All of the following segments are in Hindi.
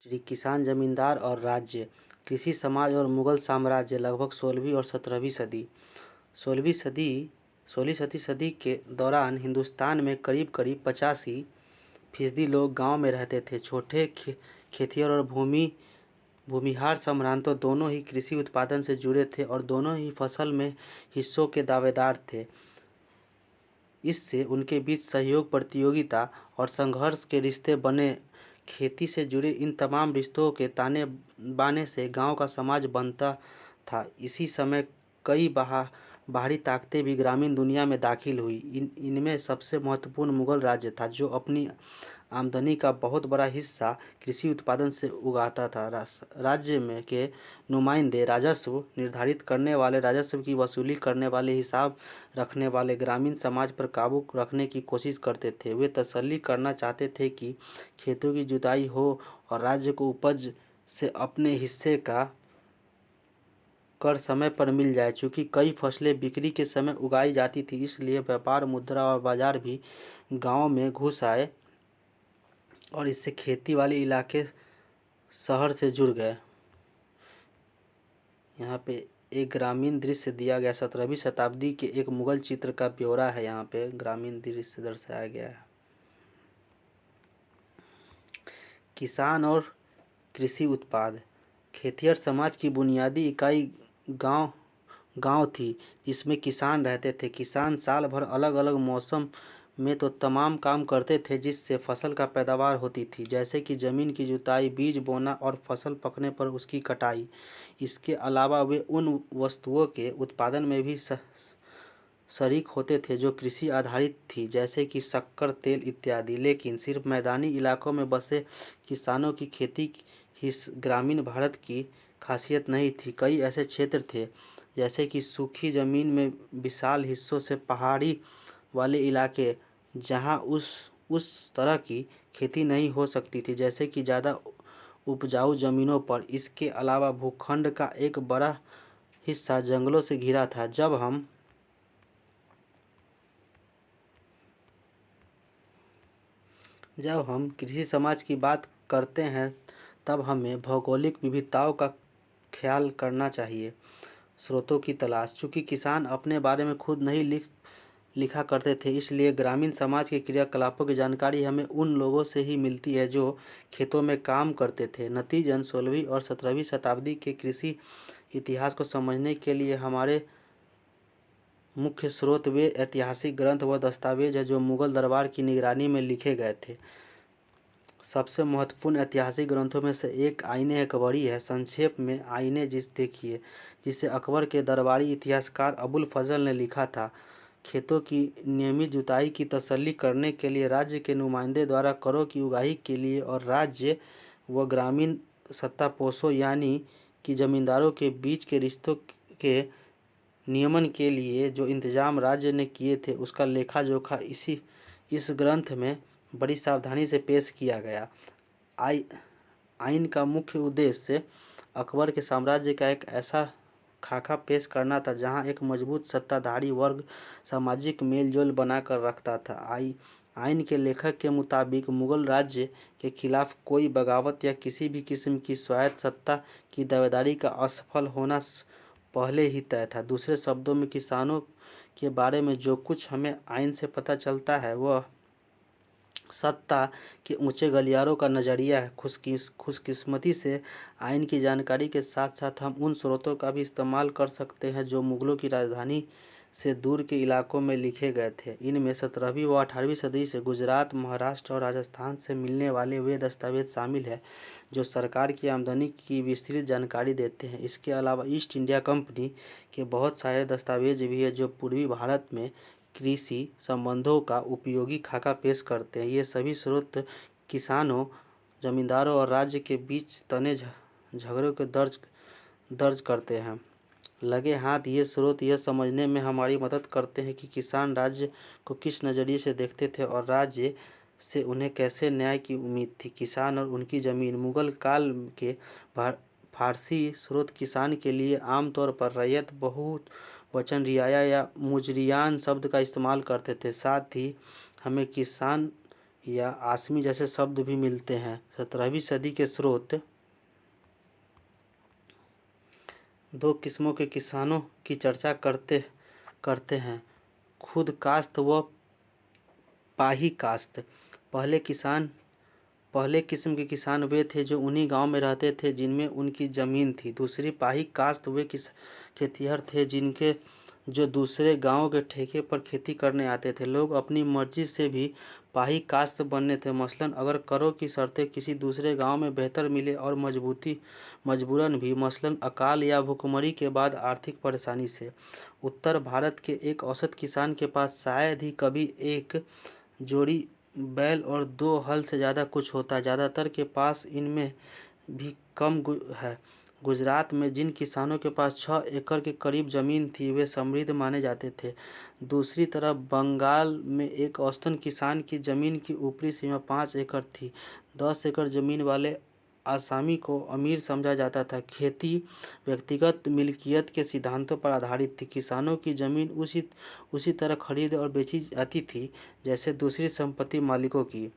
श्री किसान जमींदार और राज्य, कृषि समाज और मुगल साम्राज्य लगभग 16वीं और 17वीं सदी। 16वीं सदी 16वीं सदी के दौरान हिंदुस्तान में करीब करीब 85% लोग गांव में रहते थे। छोटे खेतिहर और भूमिहार सम्भ्रांतों दोनों ही कृषि उत्पादन से जुड़े थे और दोनों ही फसल में हिस्सों के दावेदार थे। इससे उनके बीच सहयोग, प्रतियोगिता और संघर्ष के रिश्ते बने। खेती से जुड़े इन तमाम रिश्तों के ताने बाने से गांव का समाज बनता था। इसी समय कई बाहरी ताकतें भी ग्रामीण दुनिया में दाखिल हुई। इनमें सबसे महत्वपूर्ण मुगल राज्य था, जो अपनी आमदनी का बहुत बड़ा हिस्सा कृषि उत्पादन से उगाता था। राज्य में के नुमाइंदे राजस्व निर्धारित करने वाले, राजस्व की वसूली करने वाले, हिसाब रखने वाले ग्रामीण समाज पर काबू रखने की कोशिश करते थे। वे तसल्ली करना चाहते थे कि खेतों की जुताई हो और राज्य को उपज से अपने हिस्से का कर समय पर मिल जाए। चूँकि कई फसलें बिक्री के समय उगाई जाती थी, इसलिए व्यापार, मुद्रा और बाजार भी गाँव में घुस आए और इससे खेती वाले इलाके शहर से जुड़ गए। यहाँ पे एक ग्रामीण दृश्य दिया गया। 17वीं शताब्दी के एक मुगल चित्र का ब्यौरा है। यहाँ पे ग्रामीण दृश्य दर्शाया गया है। किसान और कृषि उत्पाद। खेतिहर समाज की बुनियादी इकाई गांव थी, जिसमें किसान रहते थे। किसान साल भर अलग अलग मौसम में तो तमाम काम करते थे जिससे फसल का पैदावार होती थी, जैसे कि ज़मीन की जुताई, बीज बोना और फसल पकने पर उसकी कटाई। इसके अलावा वे उन वस्तुओं के उत्पादन में भी शरीक होते थे जो कृषि आधारित थी, जैसे कि शक्कर, तेल इत्यादि। लेकिन सिर्फ मैदानी इलाकों में बसे किसानों की खेती ही ग्रामीण भारत की खासियत नहीं थी। कई ऐसे क्षेत्र थे, जैसे कि सूखी ज़मीन में विशाल हिस्सों से पहाड़ी वाले इलाके, जहां उस तरह की खेती नहीं हो सकती थी, जैसे कि ज़्यादा उपजाऊ ज़मीनों पर। इसके अलावा भूखंड का एक बड़ा हिस्सा जंगलों से घिरा था। जब हम कृषि समाज की बात करते हैं, तब हमें भौगोलिक विविधताओं का ख्याल करना चाहिए। स्रोतों की तलाश। चूँकि किसान अपने बारे में खुद नहीं लिखा करते थे, इसलिए ग्रामीण समाज के क्रियाकलापों की जानकारी हमें उन लोगों से ही मिलती है जो खेतों में काम करते थे। नतीजतन 16वीं और 17वीं शताब्दी के कृषि इतिहास को समझने के लिए हमारे मुख्य स्रोत वे ऐतिहासिक ग्रंथ व दस्तावेज हैं जो मुगल दरबार की निगरानी में लिखे गए थे। सबसे महत्वपूर्ण ऐतिहासिक ग्रंथों में से एक आईने अकबरी है। संक्षेप में आईने जिसे अकबर के दरबारी इतिहासकार अबुल फजल ने लिखा था, खेतों की नियमित जुताई की तसल्ली करने के लिए, राज्य के नुमाइंदे द्वारा करों की उगाही के लिए और राज्य व ग्रामीण सत्तापोषों यानी कि जमींदारों के बीच के रिश्तों के नियमन के लिए जो इंतजाम राज्य ने किए थे, उसका लेखा जोखा इस ग्रंथ में बड़ी सावधानी से पेश किया गया। आइन का मुख्य उद्देश्य अकबर के साम्राज्य का एक ऐसा खाका पेश करना था जहां एक मजबूत सत्ताधारी वर्ग सामाजिक मेलजोल बनाकर रखता था। आइन के लेखक के मुताबिक मुगल राज्य के खिलाफ कोई बगावत या किसी भी किस्म की स्वायत्त सत्ता की दावेदारी का असफल होना पहले ही तय था। दूसरे शब्दों में, किसानों के बारे में जो कुछ हमें आइन से पता चलता है वह सत्ता के ऊंचे गलियारों का नज़रिया है। खुशकिस्मती से आइन की जानकारी के साथ साथ हम उन स्रोतों का भी इस्तेमाल कर सकते हैं जो मुगलों की राजधानी से दूर के इलाकों में लिखे गए थे। इनमें 17वीं व 18वीं सदी से गुजरात, महाराष्ट्र और राजस्थान से मिलने वाले वे दस्तावेज शामिल हैं जो सरकार की आमदनी की विस्तृत जानकारी देते हैं। इसके अलावा ईस्ट इंडिया कंपनी के बहुत सारे दस्तावेज भी हैं जो पूर्वी भारत में कृषि संबंधों का उपयोगी खाका पेश करते हैं। ये सभी स्रोत किसानों, जमींदारों और राज्य के बीच तने झगड़ों को दर्ज करते हैं। लगे हाथ ये स्रोत यह समझने में हमारी मदद करते हैं कि किसान राज्य को किस नज़रिए से देखते थे और राज्य से उन्हें कैसे न्याय की उम्मीद थी। किसान और उनकी ज़मीन। मुगल काल के फारसी स्रोत किसान के लिए आमतौर पर रैयत बहुवचन रियाया या मुजरियान शब्द का इस्तेमाल करते थे। साथ ही हमें किसान या आसमी जैसे शब्द भी मिलते हैं। 17वीं सदी के स्रोत दो किस्मों के किसानों की चर्चा करते हैं, खुद काश्त व पाही काश्त। पहले किस्म के किसान वे थे जो उन्हीं गांव में रहते थे जिनमें उनकी ज़मीन थी। दूसरी पाही काश्त वे खेतिहर थे जिनके जो दूसरे गांव के ठेके पर खेती करने आते थे। लोग अपनी मर्जी से भी पाही काश्त बनने थे, मसलन अगर करों की शर्तें किसी दूसरे गांव में बेहतर मिले और मजबूरन भी, मसलन अकाल या भुखमरी के बाद आर्थिक परेशानी से। उत्तर भारत के एक औसत किसान के पास शायद ही कभी एक जोड़ी बैल और 2 हल से ज़्यादा कुछ होता है। ज़्यादातर के पास इनमें भी कम है। गुजरात में जिन किसानों के पास 6 एकड़ के करीब ज़मीन थी वे समृद्ध माने जाते थे। दूसरी तरफ बंगाल में एक औसतन किसान की ज़मीन की ऊपरी सीमा 5 एकड़ थी। 10 एकड़ ज़मीन वाले आसामी को अमीर समझा जाता था। खेती व्यक्तिगत मिल्कियत के सिद्धांतों पर आधारित थी। किसानों की ज़मीन उसी तरह खरीद और बेची जाती थी जैसे दूसरी संपत्ति मालिकों की।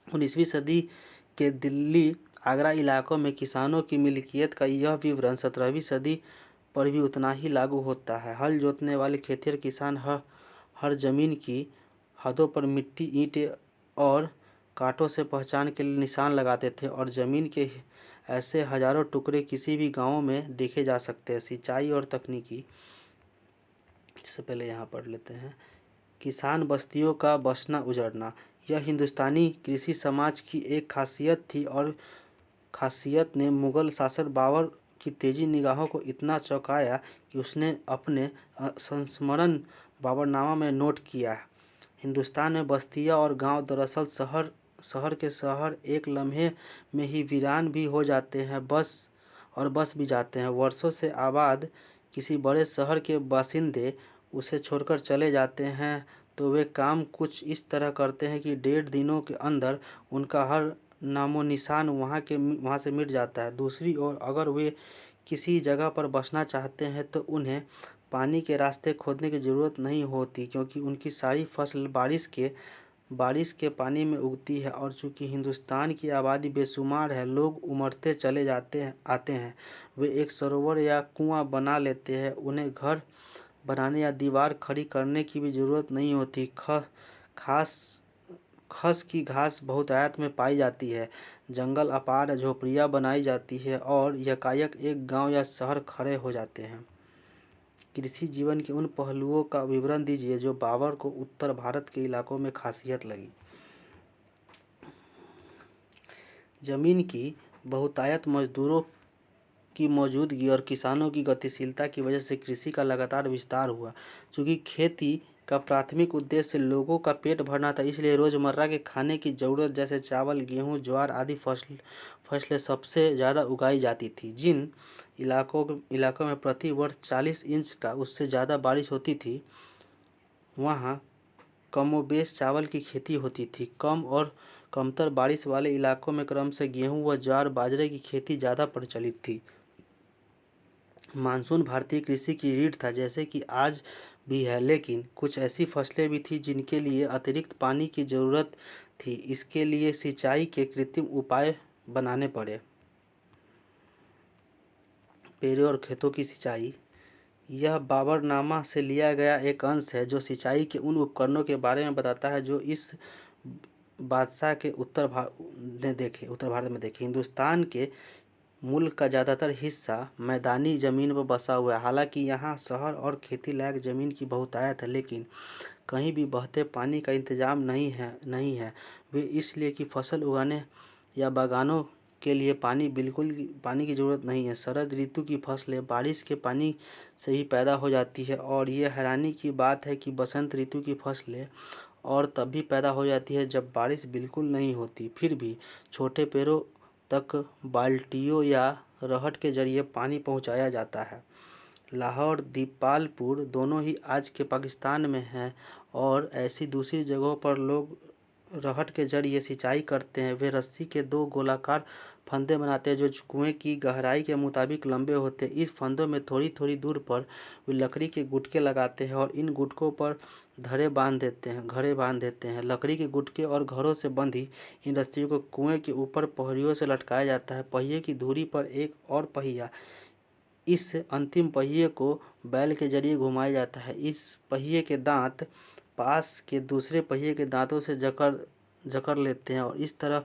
19वीं सदी के दिल्ली आगरा इलाकों में किसानों की मिल्कियत का यह विवरण 17वीं सदी पर भी उतना ही लागू होता है। हल जोतने वाले खेतिहर किसान हर जमीन की हदों पर मिट्टी, ईंटें और कांटों से पहचान के लिए निशान लगाते थे और ज़मीन के ऐसे हजारों टुकड़े किसी भी गांव में देखे जा सकते हैं। सिंचाई और तकनीकी, इससे पहले यहाँ पढ़ लेते हैं। किसान बस्तियों का बसना उजड़ना, यह हिंदुस्तानी कृषि समाज की एक खासियत थी और खासियत ने मुगल शासक बाबर की तेजी निगाहों को इतना चौंकाया कि उसने अपने संस्मरण बाबरनामा में नोट किया। हिंदुस्तान में बस्तियां और गांव दरअसल शहर के शहर एक लम्हे में ही वीरान भी हो जाते हैं, बस भी जाते हैं। वर्षों से आबाद किसी बड़े शहर के बासिंदे उसे छोड़कर चले जाते हैं तो वे काम कुछ इस तरह करते हैं कि 1.5 दिनों के अंदर उनका हर नामो निशान वहाँ से मिट जाता है। दूसरी ओर अगर वे किसी जगह पर बसना चाहते हैं तो उन्हें पानी के रास्ते खोदने की ज़रूरत नहीं होती, क्योंकि उनकी सारी फसल बारिश के पानी में उगती है। और चूंकि हिंदुस्तान की आबादी बेशुमार है, लोग उमड़ते चले आते हैं, वे एक सरोवर या कुआं बना लेते हैं। उन्हें घर बनाने या दीवार खड़ी करने की भी ज़रूरत नहीं होती। खस की घास बहुतायत में पाई जाती है, जंगल अपार है, झोपड़ियाँ बनाई जाती है और यकायक एक गांव या शहर खड़े हो जाते हैं। कृषि जीवन के उन पहलुओं का विवरण दीजिए जो बाबर को उत्तर भारत के इलाकों में खासियत लगी। जमीन की बहुतायत, मजदूरों की मौजूदगी और किसानों की गतिशीलता की वजह से कृषि का लगातार विस्तार हुआ। चूँकि खेती का प्राथमिक उद्देश्य लोगों का पेट भरना था, इसलिए रोज़मर्रा के खाने की ज़रूरत जैसे चावल, गेहूँ, ज्वार आदि फसलें सबसे ज़्यादा उगाई जाती थी। जिन इलाकों में प्रति वर्ष 40 इंच का उससे ज़्यादा बारिश होती थी, वहाँ कमोबेश चावल की खेती होती थी। कम और कमतर बारिश वाले इलाकों में क्रमशः गेहूँ व ज्वार बाजरे की खेती ज़्यादा प्रचलित थी। मानसून भारतीय कृषि की रीढ़ था, जैसे कि आज भी है, लेकिन कुछ ऐसी फसलें भी थी जिनके लिए अतिरिक्त पानी की ज़रूरत थी। इसके लिए सिंचाई के कृत्रिम उपाय बनाने पड़े। पेड़ों और खेतों की सिंचाई, यह बाबरनामा से लिया गया एक अंश है जो सिंचाई के उन उपकरणों के बारे में बताता है जो इस बादशाह के उत्तर भारत में देखे। हिंदुस्तान के मुल्क का ज़्यादातर हिस्सा मैदानी ज़मीन पर बसा हुआ है। हालांकि यहाँ शहर और खेती लायक ज़मीन की बहुतायत है, लेकिन कहीं भी बहते पानी का इंतजाम नहीं है। वे इसलिए कि फसल उगाने या बागानों के लिए पानी की ज़रूरत नहीं है। शरद ऋतु की फसलें बारिश के पानी से ही पैदा हो जाती है और ये हैरानी की बात है कि बसंत ऋतु की फसलें और तब भी पैदा हो जाती है जब बारिश बिल्कुल नहीं होती। फिर भी छोटे पेड़ों तक बाल्टियों या रहट के जरिए पानी पहुंचाया जाता है। लाहौर, दीपालपुर दोनों ही आज के पाकिस्तान में हैं और ऐसी दूसरी जगहों पर लोग रहट के जरिए सिंचाई करते हैं। वे रस्सी के 2 गोलाकार फंदे बनाते हैं जो कुएं की गहराई के मुताबिक लंबे होते हैं। इस फंदों में थोड़ी थोड़ी दूर पर वे लकड़ी के गुटके लगाते हैं और इन गुटकों पर घड़े बांध देते हैं। लकड़ी के गुटके और घरों से बंधी इन रस्सियों को कुएं के ऊपर पहड़ियों से लटकाया जाता है। पहिए की धुरी पर एक और पहिया, इस अंतिम पहिए को बैल के जरिए घुमाया जाता है। इस पहिए के दांत पास के दूसरे पहिए के दांतों से जकड़ जकड़ लेते हैं और इस तरह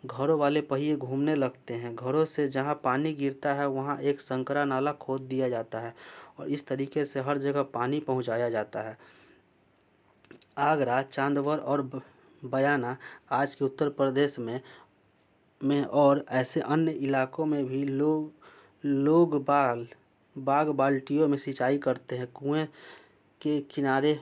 घरों वाले पहिए घूमने लगते हैं। घरों से जहां पानी गिरता है वहां एक संकरा नाला खोद दिया जाता है और इस तरीके से हर जगह पानी पहुंचाया जाता है। आगरा, चांदवर और बयाना आज के उत्तर प्रदेश में और ऐसे अन्य इलाकों में भी लोग बाग बाल्टियों में सिंचाई करते हैं। कुएं के किनारे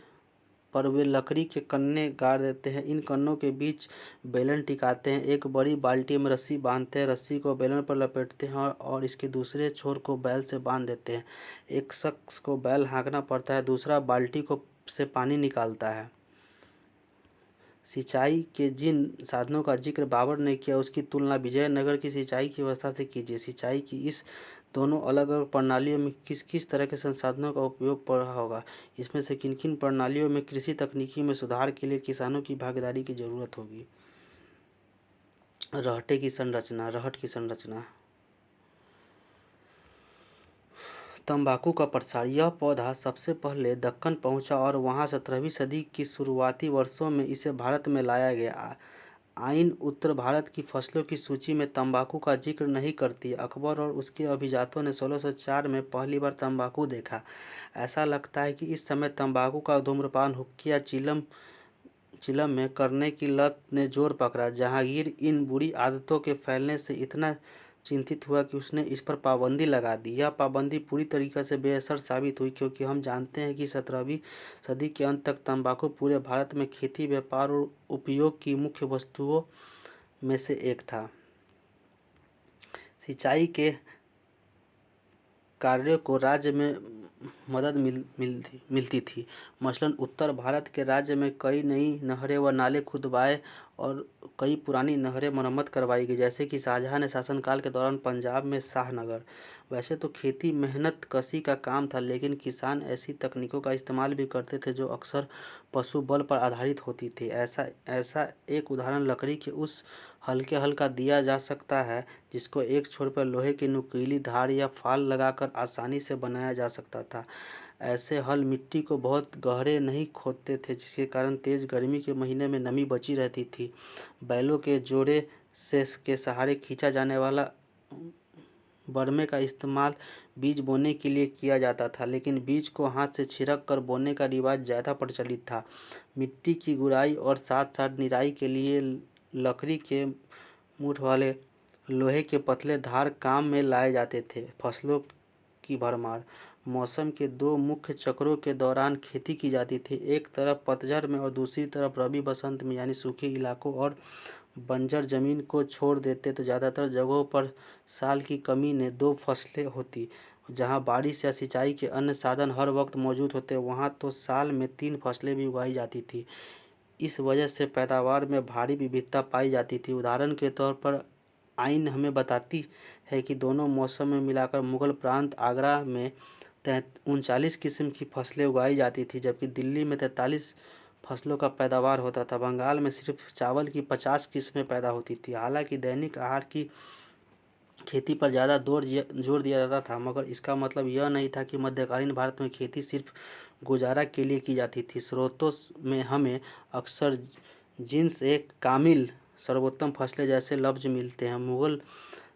पर वे लकड़ी के कन्ने गाड़ देते हैं। इन कन्नों के बीच बेलन टिकाते हैं। एक बड़ी बाल्टी में रस्सी बांधते हैं, रस्सी को बेलन पर लपेटते हैं और इसके दूसरे छोर को बैल से बांध देते हैं। एक शख्स को बैल हाँकना पड़ता है, दूसरा बाल्टी को से पानी निकालता है। सिंचाई के जिन साधनों का जिक्र बाबर ने किया उसकी तुलना विजयनगर की सिंचाई की व्यवस्था से कीजिए। सिंचाई की इस दोनों अलग अलग प्रणालियों में किस किस तरह के संसाधनों का उपयोग पड़ रहा होगा, इसमें से किन किन प्रणालियों में कृषि तकनीकी में सुधार के लिए किसानों की भागीदारी की जरूरत होगी। रहट की संरचना। तंबाकू का प्रसार। यह पौधा सबसे पहले दक्कन पहुंचा और वहां 17वीं सदी की शुरुआती वर्षों में इसे भारत में लाया गया। आइन उत्तर भारत की फसलों की सूची में तंबाकू का जिक्र नहीं करती। अकबर और उसके अभिजातों ने 1604 में पहली बार तंबाकू देखा। ऐसा लगता है कि इस समय तंबाकू का धूम्रपान हुक्का या चिलम में करने की लत ने जोर पकड़ा। जहांगीर इन बुरी आदतों के फैलने से इतना चिंतित हुआ कि उसने इस पर पाबंदी लगा दी। यह पाबंदी पूरी तरीके से बेअसर साबित हुई क्योंकि हम जानते हैं कि 17वीं सदी के अंत तक तंबाकू पूरे भारत में खेती, व्यापार और उपयोग की मुख्य वस्तुओं में से एक था। सिंचाई के कार्यों को राज्य में मदद मिलती थी। मसलन उत्तर भारत के राज्य में कई नई नहरें व नाले खुदवाए और कई पुरानी नहरें मरम्मत करवाई गई, जैसे कि शाहजहां ने शासनकाल के दौरान पंजाब में शाहनगर। वैसे तो खेती मेहनत कसी का काम था, लेकिन किसान ऐसी तकनीकों का इस्तेमाल भी करते थे जो अक्सर पशु बल पर आधारित होती थी। ऐसा एक उदाहरण लकड़ी के उस हल्के हल का दिया जा सकता है जिसको एक छोर पर लोहे की नुकीली धार या फाल लगाकर आसानी से बनाया जा सकता था। ऐसे हल मिट्टी को बहुत गहरे नहीं खोदते थे, जिसके कारण तेज गर्मी के महीने में नमी बची रहती थी। बैलों के जोड़े से के सहारे खींचा जाने वाला बरमे का इस्तेमाल बीज बोने के लिए किया जाता था, लेकिन बीज को हाथ से छिड़क कर बोने का रिवाज ज़्यादा प्रचलित था। मिट्टी की गुड़ाई और साथ साथ निराई के लिए लकड़ी के मूठ वाले लोहे के पतले धार काम में लाए जाते थे। फसलों की भरमार। मौसम के दो मुख्य चक्रों के दौरान खेती की जाती थी, एक तरफ पतझड़ में और दूसरी तरफ रबी बसंत में, यानी सूखे इलाकों और बंजर जमीन को छोड़ देते तो ज़्यादातर जगहों पर साल की कमी ने दो फसलें होती। जहां बारिश या सिंचाई के अन्य साधन हर वक्त मौजूद होते वहां तो साल में 3 फसलें भी उगाई जाती थी। इस वजह से पैदावार में भारी विविधता पाई जाती थी। उदाहरण के तौर पर आइन हमें बताती है कि दोनों मौसम में मिलाकर मुगल प्रांत आगरा में 39 किस्म की फसलें उगाई जाती थी, जबकि दिल्ली में 43 फसलों का पैदावार होता था। बंगाल में सिर्फ चावल की 50 किस्में पैदा होती थी। हालांकि दैनिक आहार की खेती पर ज़्यादा जोर दिया जाता था, मगर इसका मतलब यह नहीं था कि मध्यकालीन भारत में खेती सिर्फ गुजारा के लिए की जाती थी। स्रोतों में हमें अक्सर जिन्स एक कामिल सर्वोत्तम फसलें जैसे लफ्ज मिलते हैं। मुगल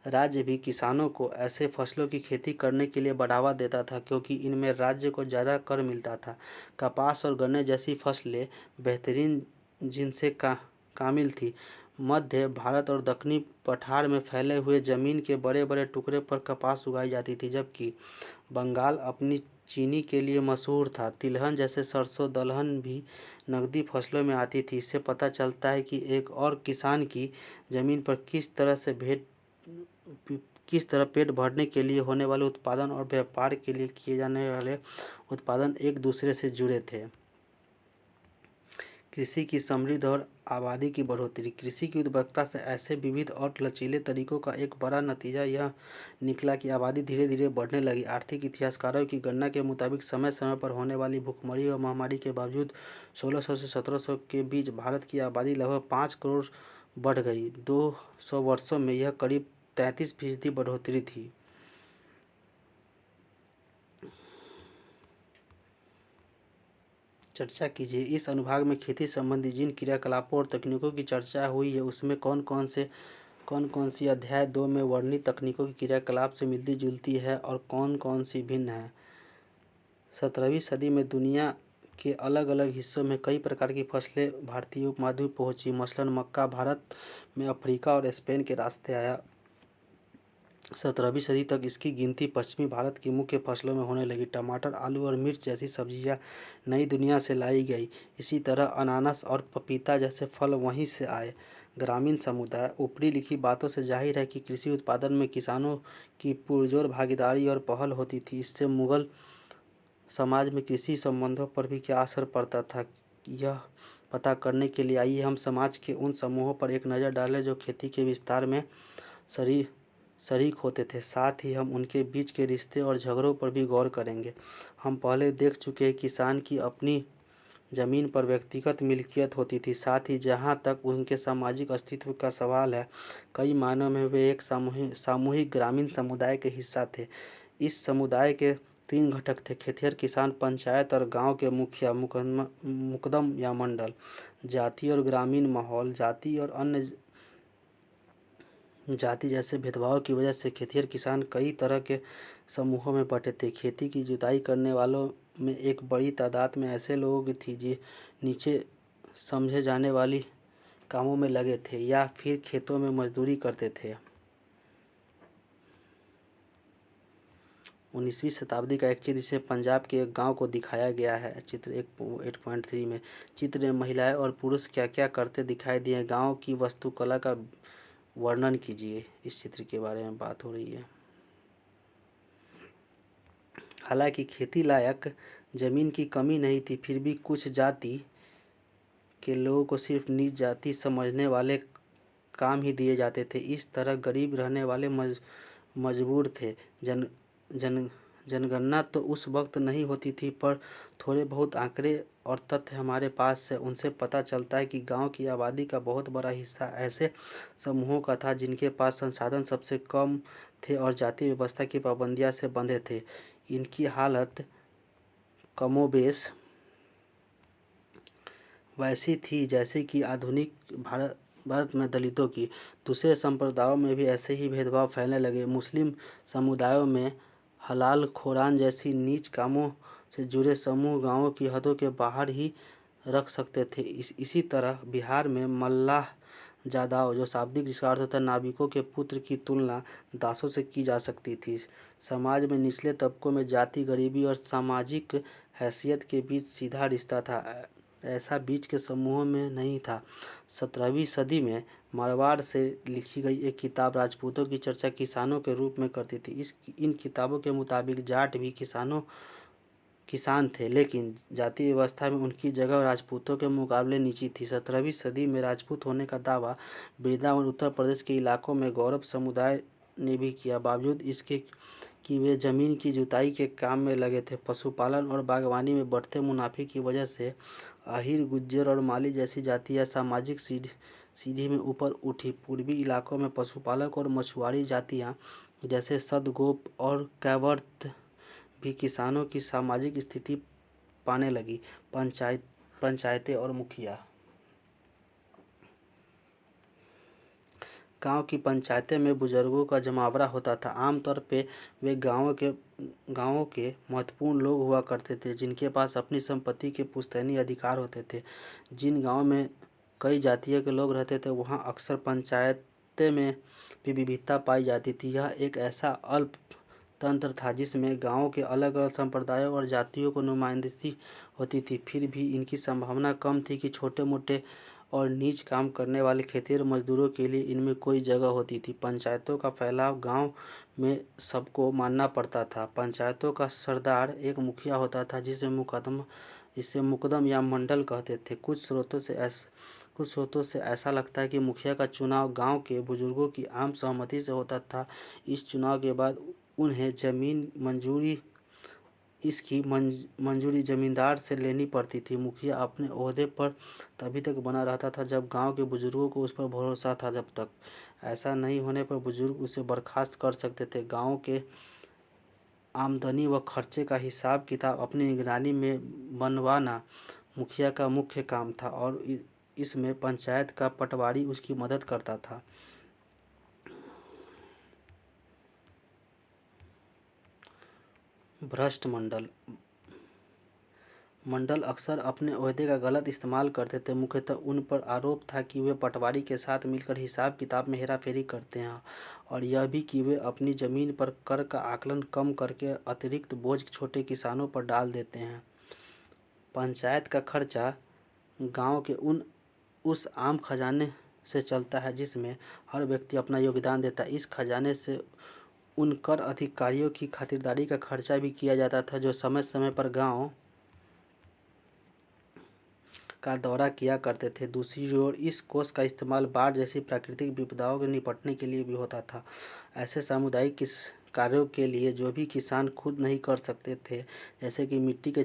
राज्य भी किसानों को ऐसे फसलों की खेती करने के लिए बढ़ावा देता था क्योंकि इनमें राज्य को ज़्यादा कर मिलता था। कपास और गन्ने जैसी फसलें बेहतरीन जिनसे कामिल थी। मध्य भारत और दक्षिणी पठार में फैले हुए जमीन के बड़े बड़े टुकड़े पर कपास उगाई जाती थी, जबकि बंगाल अपनी चीनी के लिए मशहूर था। तिलहन जैसे सरसों दलहन भी नकदी फसलों में आती थी। इससे पता चलता है कि एक और किसान की जमीन पर किस तरह पेट भरने के लिए होने वाले उत्पादन और व्यापार के लिए किए जाने वाले उत्पादन एक दूसरे से जुड़े थे। कृषि की समृद्धि और आबादी की बढ़ोतरी। कृषि की उद्भवता से ऐसे विविध और लचीले तरीकों का एक बड़ा नतीजा यह निकला कि आबादी धीरे धीरे बढ़ने लगी। आर्थिक इतिहासकारों की गणना के मुताबिक समय समय पर होने वाली भूखमरी और महामारी के बावजूद 1600 से 1700 के बीच भारत की आबादी लगभग 5 करोड़ बढ़ गई। 200 वर्षों में यह करीब 33% बढ़ोतरी थी। चर्चा कीजिए। इस अनुभाग में खेती संबंधी जिन क्रियाकलापों और तकनीकों की चर्चा हुई है उसमें कौन कौन सी अध्याय 2 में वर्णित तकनीकों की क्रियाकलाप से मिलती जुलती है और कौन कौन सी भिन्न है। 17वीं सदी में दुनिया के अलग अलग हिस्सों में कई प्रकार की फसलें भारतीय उपमहाद्वीप पहुंची। मसलन मक्का भारत में अफ्रीका और स्पेन के रास्ते आया। 17वीं सदी तक इसकी गिनती पश्चिमी भारत की मुख्य फसलों में होने लगी। टमाटर, आलू और मिर्च जैसी सब्जियां नई दुनिया से लाई गई। इसी तरह अनानास और पपीता जैसे फल वहीं से आए। ग्रामीण समुदाय। ऊपरी लिखी बातों से जाहिर है कि कृषि उत्पादन में किसानों की पुरजोर भागीदारी और पहल होती थी। इससे मुगल समाज में कृषि संबंधों पर भी क्या असर पड़ता था, यह पता करने के लिए आइए हम समाज के उन समूहों पर एक नज़र डालें जो खेती के विस्तार में शरीक होते थे। साथ ही हम उनके बीच के रिश्ते और झगड़ों पर भी गौर करेंगे। हम पहले देख चुके हैं किसान की अपनी जमीन पर व्यक्तिगत मिल्कियत होती थी। साथ ही जहाँ तक उनके सामाजिक अस्तित्व का सवाल है, कई मायनों में वे एक सामूहिक ग्रामीण समुदाय के हिस्सा थे। इस समुदाय के 3 घटक थे: खेतिहर किसान, पंचायत और गांव के मुखिया मुकदम या मंडल। जाति और ग्रामीण माहौल। जाति और अन्य जाति जैसे भेदभाव की वजह से खेतिहर किसान कई तरह के समूहों में बंटे थे। खेती की जुताई करने वालों में एक बड़ी तादाद में ऐसे लोगों की थी जो नीचे समझे जाने वाली कामों में लगे थे या फिर खेतों में मजदूरी करते थे। 19वीं शताब्दी का एक चित्र जिसे पंजाब के एक गांव को दिखाया गया है। चित्र 8.3 में चित्र में महिलाएं और पुरुष क्या क्या करते दिखाई दिए। गांव की वास्तुकला का वर्णन कीजिए। इस चित्र के बारे में बात हो रही है। हालांकि खेती लायक जमीन की कमी नहीं थी, फिर भी कुछ जाति के लोगों को सिर्फ नीच जाति समझने वाले काम ही दिए जाते थे। इस तरह गरीब रहने वाले मजबूर थे। जनगणना तो उस वक्त नहीं होती थी, पर थोड़े बहुत आंकड़े और तथ्य हमारे पास है। उनसे पता चलता है कि गांव की आबादी का बहुत बड़ा हिस्सा ऐसे समूहों का था जिनके पास संसाधन सबसे कम थे और जाति व्यवस्था की पाबंदियों से बंधे थे। इनकी हालत कमोबेश वैसी थी जैसे कि आधुनिक भारत में दलितों की। दूसरे संप्रदायों में भी ऐसे ही भेदभाव फैलने लगे। मुस्लिम समुदायों में हलाल खोरान जैसी नीच कामों से जुड़े समूह गांवों की हदों के बाहर ही रख सकते थे। इसी तरह बिहार में मल्लाह जादाव, जो शाब्दिक जिसका अर्थ होता है नाविकों के पुत्र, की तुलना दासों से की जा सकती थी। समाज में निचले तबकों में जाति, गरीबी और सामाजिक हैसियत के बीच सीधा रिश्ता था। ऐसा बीच के समूहों में नहीं था। 17वीं सदी में मारवाड़ से लिखी गई एक किताब राजपूतों की चर्चा किसानों के रूप में करती थी। इन किताबों के मुताबिक जाट भी किसान थे, लेकिन जाति व्यवस्था में उनकी जगह राजपूतों के मुकाबले नीची थी। 17वीं सदी में राजपूत होने का दावा वृंदावन उत्तर प्रदेश के इलाकों में गौरव समुदाय ने भी किया। बावजूद इसके कि वे जमीन की जुताई के काम में लगे थे। पशुपालन और बागवानी में बढ़ते मुनाफे की वजह से अहीर, गुज्जर और माली जैसी जातियां सामाजिक सीढ़ी में ऊपर उठी। पूर्वी इलाकों में पशुपालक और मछुआरी जातियां जैसे सदगोप और कैवर्त भी किसानों की सामाजिक स्थिति पाने लगी। पंचायतें और मुखिया। गांव की पंचायतें में बुजुर्गों का जमावड़ा होता था। आमतौर पे वे गांवों के महत्वपूर्ण लोग हुआ करते थे जिनके पास अपनी संपत्ति के पुश्तैनी अधिकार होते थे। जिन गांवों में कई जातियों के लोग रहते थे वहां अक्सर पंचायतें में भी विविधता पाई जाती थी। यह एक ऐसा अल्प तंत्र था जिसमें गांवों के अलग अलग संप्रदायों और जातियों को नुमाइंदगी होती थी। फिर भी इनकी संभावना कम थी कि छोटे मोटे और नीच काम करने वाले खेतिहर मजदूरों के लिए इनमें कोई जगह होती थी। पंचायतों का फैलाव गांव में सबको मानना पड़ता था। पंचायतों का सरदार एक मुखिया होता था जिसे जिसे मुकदम या मंडल कहते थे। कुछ स्रोतों से ऐसा लगता है कि मुखिया का चुनाव गांव के बुजुर्गों की आम सहमति से होता था। इस चुनाव के बाद उन्हें इसकी मंजूरी जमींदार से लेनी पड़ती थी। मुखिया अपने ओहदे पर तभी तक बना रहता था जब गांव के बुजुर्गों को उस पर भरोसा था। जब तक ऐसा नहीं होने पर बुजुर्ग उसे बर्खास्त कर सकते थे। गांव के आमदनी व खर्चे का हिसाब किताब अपनी निगरानी में बनवाना मुखिया का मुख्य काम था और इसमें पंचायत का पटवारी उसकी मदद करता था। भ्रष्ट मंडल अक्सर अपने ओहदे का गलत इस्तेमाल करते थे। मुख्यतः उन पर आरोप था कि वे पटवारी के साथ मिलकर हिसाब किताब में हेराफेरी करते हैं और यह भी कि वे अपनी ज़मीन पर कर का आकलन कम करके अतिरिक्त बोझ छोटे किसानों पर डाल देते हैं। पंचायत का खर्चा गांव के उस आम खजाने से चलता है जिसमें हर व्यक्ति अपना योगदान देता है। इस खजाने से उन कर अधिकारियों की खातिरदारी का खर्चा भी किया जाता था जो समय समय पर गांव का दौरा किया करते थे। दूसरी ओर इस कोष का इस्तेमाल बाढ़ जैसी प्राकृतिक विपदाओं के निपटने के लिए भी होता था। ऐसे सामुदायिक कार्यों के लिए जो भी किसान खुद नहीं कर सकते थे, जैसे कि मिट्टी के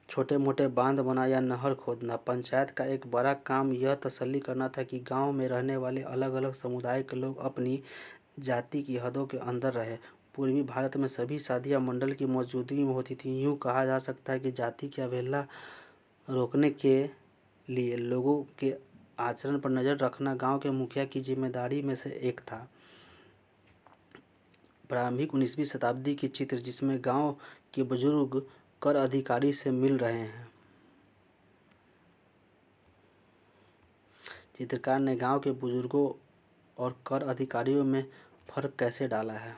छोटे मोटे बांध बना या नहर खोदना। पंचायत का एक बड़ा काम यह तसल्ली करना था कि गांव में रहने वाले अलग अलग समुदाय के लोग अपनी जाति की हदों के अंदर रहे। पूर्वी भारत में सभी शादियां मंडल की मौजूदगी में होती थी। यूँ कहा जा सकता है कि जाति की अवहेलना रोकने के लिए लोगों के आचरण पर नज़र रखना गांव के मुखिया की जिम्मेदारी में से एक था। प्रारंभिक 19वीं शताब्दी की चित्र जिसमें गांव के बुजुर्ग कर अधिकारी से मिल रहे हैं। चित्रकार ने गांव के बुजुर्गों और कर अधिकारियों में फर्क कैसे डाला है।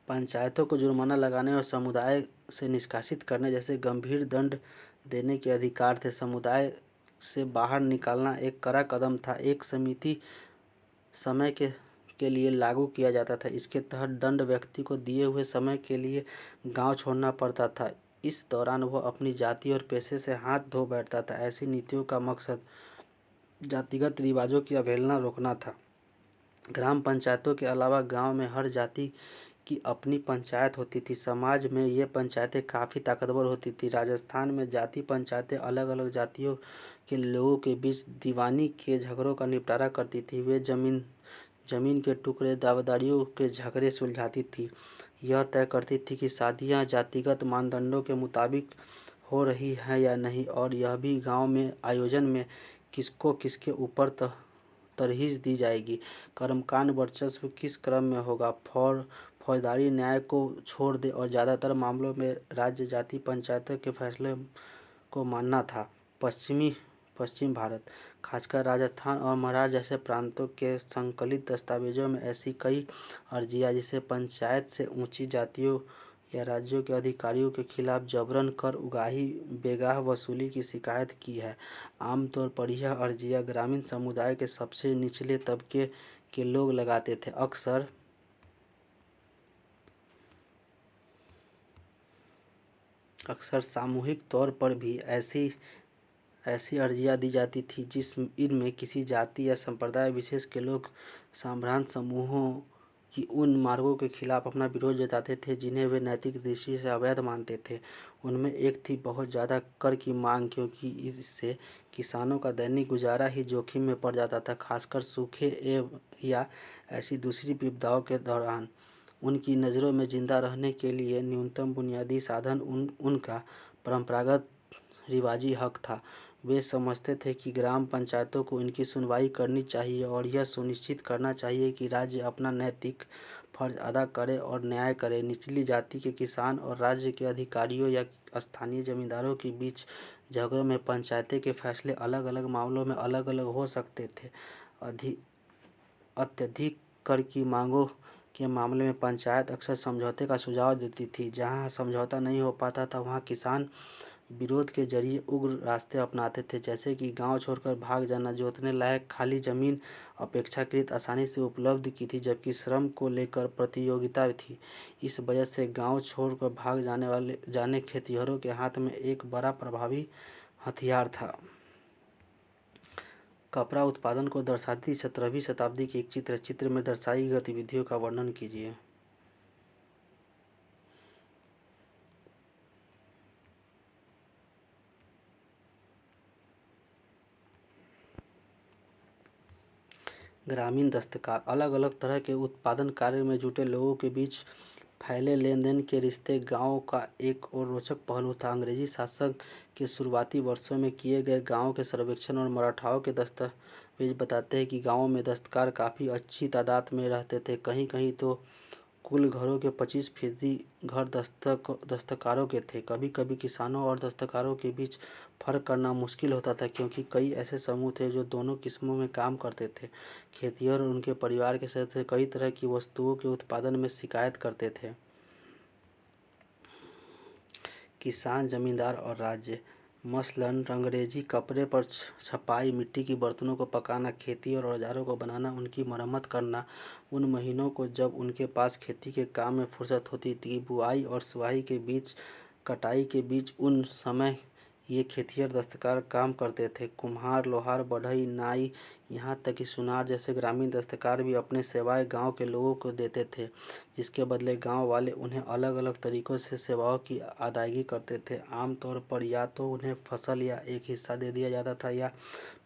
पंचायतों को जुर्माना लगाने और समुदाय से निष्कासित करने जैसे गंभीर दंड देने के अधिकार थे। समुदाय से बाहर निकालना एक कड़ा कदम था। एक समिति समय के लिए लागू किया जाता था। इसके तहत दंड व्यक्ति को दिए हुए समय के लिए गांव छोड़ना पड़ता था। इस दौरान वह अपनी जाति और पेशे से हाथ धो बैठता था। ऐसी नीतियों का मकसद जातिगत रिवाजों की अवहेलना रोकना था। ग्राम पंचायतों के अलावा गांव में हर जाति की अपनी पंचायत होती थी। समाज में ये पंचायतें काफ़ी ताकतवर होती थी। राजस्थान में जाति पंचायतें अलग अलग जातियों के लोगों के बीच दीवानी के झगड़ों का निपटारा करती थी। वे जमीन के टुकड़े दावेदारियों के झगड़े सुलझाती थी। यह तय करती थी कि शादियां जातिगत मानदंडों के मुताबिक हो रही हैं या नहीं और यह भी गांव में आयोजन में किसको किसके ऊपर तरहीज दी जाएगी, कर्मकांड वर्चस्व किस क्रम में होगा, फौजदारी न्याय को छोड़ दे और ज़्यादातर मामलों में राज्य जाति पंचायतों के फैसले को मानना था। पश्चिम भारत, खासकर राजस्थान और महाराष्ट्र जैसे प्रांतों के संकलित दस्तावेजों में ऐसी कई अर्जियां जिसे पंचायत से ऊंची जातियों या राज्यों के अधिकारियों के खिलाफ जबरन कर उगाही बेगाह वसूली की शिकायत की है। आमतौर पर यह अर्जियां ग्रामीण समुदाय के सबसे निचले तबके के लोग लगाते थे। अक्सर सामूहिक तौर पर भी ऐसी अर्जियां दी जाती थी इनमें किसी जाति या संप्रदाय विशेष के लोग साम्रांत समूहों की उन मार्गों के खिलाफ अपना विरोध जताते थे जिन्हें वे नैतिक दृष्टि से अवैध मानते थे। उनमें एक थी बहुत ज़्यादा कर की मांग, क्योंकि इससे किसानों का दैनिक गुजारा ही जोखिम में पड़ जाता था, खासकर सूखे या ऐसी दूसरी विपदाओं के दौरान। उनकी नज़रों में जिंदा रहने के लिए न्यूनतम बुनियादी साधन उनका परंपरागत रिवाजी हक था। वे समझते थे कि ग्राम पंचायतों को इनकी सुनवाई करनी चाहिए और यह सुनिश्चित करना चाहिए कि राज्य अपना नैतिक फर्ज अदा करे और न्याय करे। निचली जाति के किसान और राज्य के अधिकारियों या स्थानीय जमींदारों के बीच झगड़ों में पंचायतें के फैसले अलग अलग मामलों में अलग अलग हो सकते थे। अत्यधिक कर की मांगों के मामले में पंचायत अक्सर समझौते का सुझाव देती थी। जहां समझौता नहीं हो पाता था वहां किसान विरोध के जरिए उग्र रास्ते अपनाते थे, जैसे कि गांव छोड़कर भाग जाना, जोतने लायक खाली जमीन अपेक्षाकृत आसानी से उपलब्ध की थी, जबकि श्रम को लेकर प्रतियोगिता थी। इस वजह से गांव छोड़कर भाग जाने खेतिहरों के हाथ में एक बड़ा प्रभावी हथियार था। कपड़ा उत्पादन को दर्शाती 17वीं शताब्दी की एक चित्र में दर्शाई गतिविधियों का वर्णन कीजिए। ग्रामीण दस्तकार अलग अलग तरह के उत्पादन कार्य में जुटे लोगों के बीच फैले लेन देन के रिश्ते गांव का एक और रोचक पहलू था। अंग्रेजी शासन के शुरुआती वर्षों में किए गए गांव के सर्वेक्षण और मराठाओं के दस्तावेज बताते हैं कि गांव में दस्तकार काफ़ी अच्छी तादाद में रहते थे। कहीं कहीं तो कुल घरों के 25% घर दस्तकारों के थे। कभी कभी किसानों और दस्तकारों के बीच फर्क करना मुश्किल होता था, क्योंकि कई ऐसे समूह थे जो दोनों किस्मों में काम करते थे। खेतिहर और उनके परिवार के सदस्य कई तरह की वस्तुओं के उत्पादन में शिकायत करते थे। किसान, जमींदार और राज्य, मसलन अंग्रेजी कपड़े पर छपाई, मिट्टी की बर्तनों को पकाना, खेती और औजारों को बनाना, उनकी मरम्मत करना। उन महीनों को जब उनके पास खेती के काम में फुर्सत होती थी, बुआई और सुहाई के बीच, कटाई के बीच, उन समय ये खेतिहर दस्तकार काम करते थे। कुम्हार, लोहार, बढ़ई, नाई, यहाँ तक कि सुनार जैसे ग्रामीण दस्तकार भी अपने सेवाएं गांव के लोगों को देते थे, जिसके बदले गांव वाले उन्हें अलग अलग तरीकों से सेवाओं की अदायगी करते थे। आमतौर पर या तो उन्हें फसल या एक हिस्सा दे दिया जाता था, या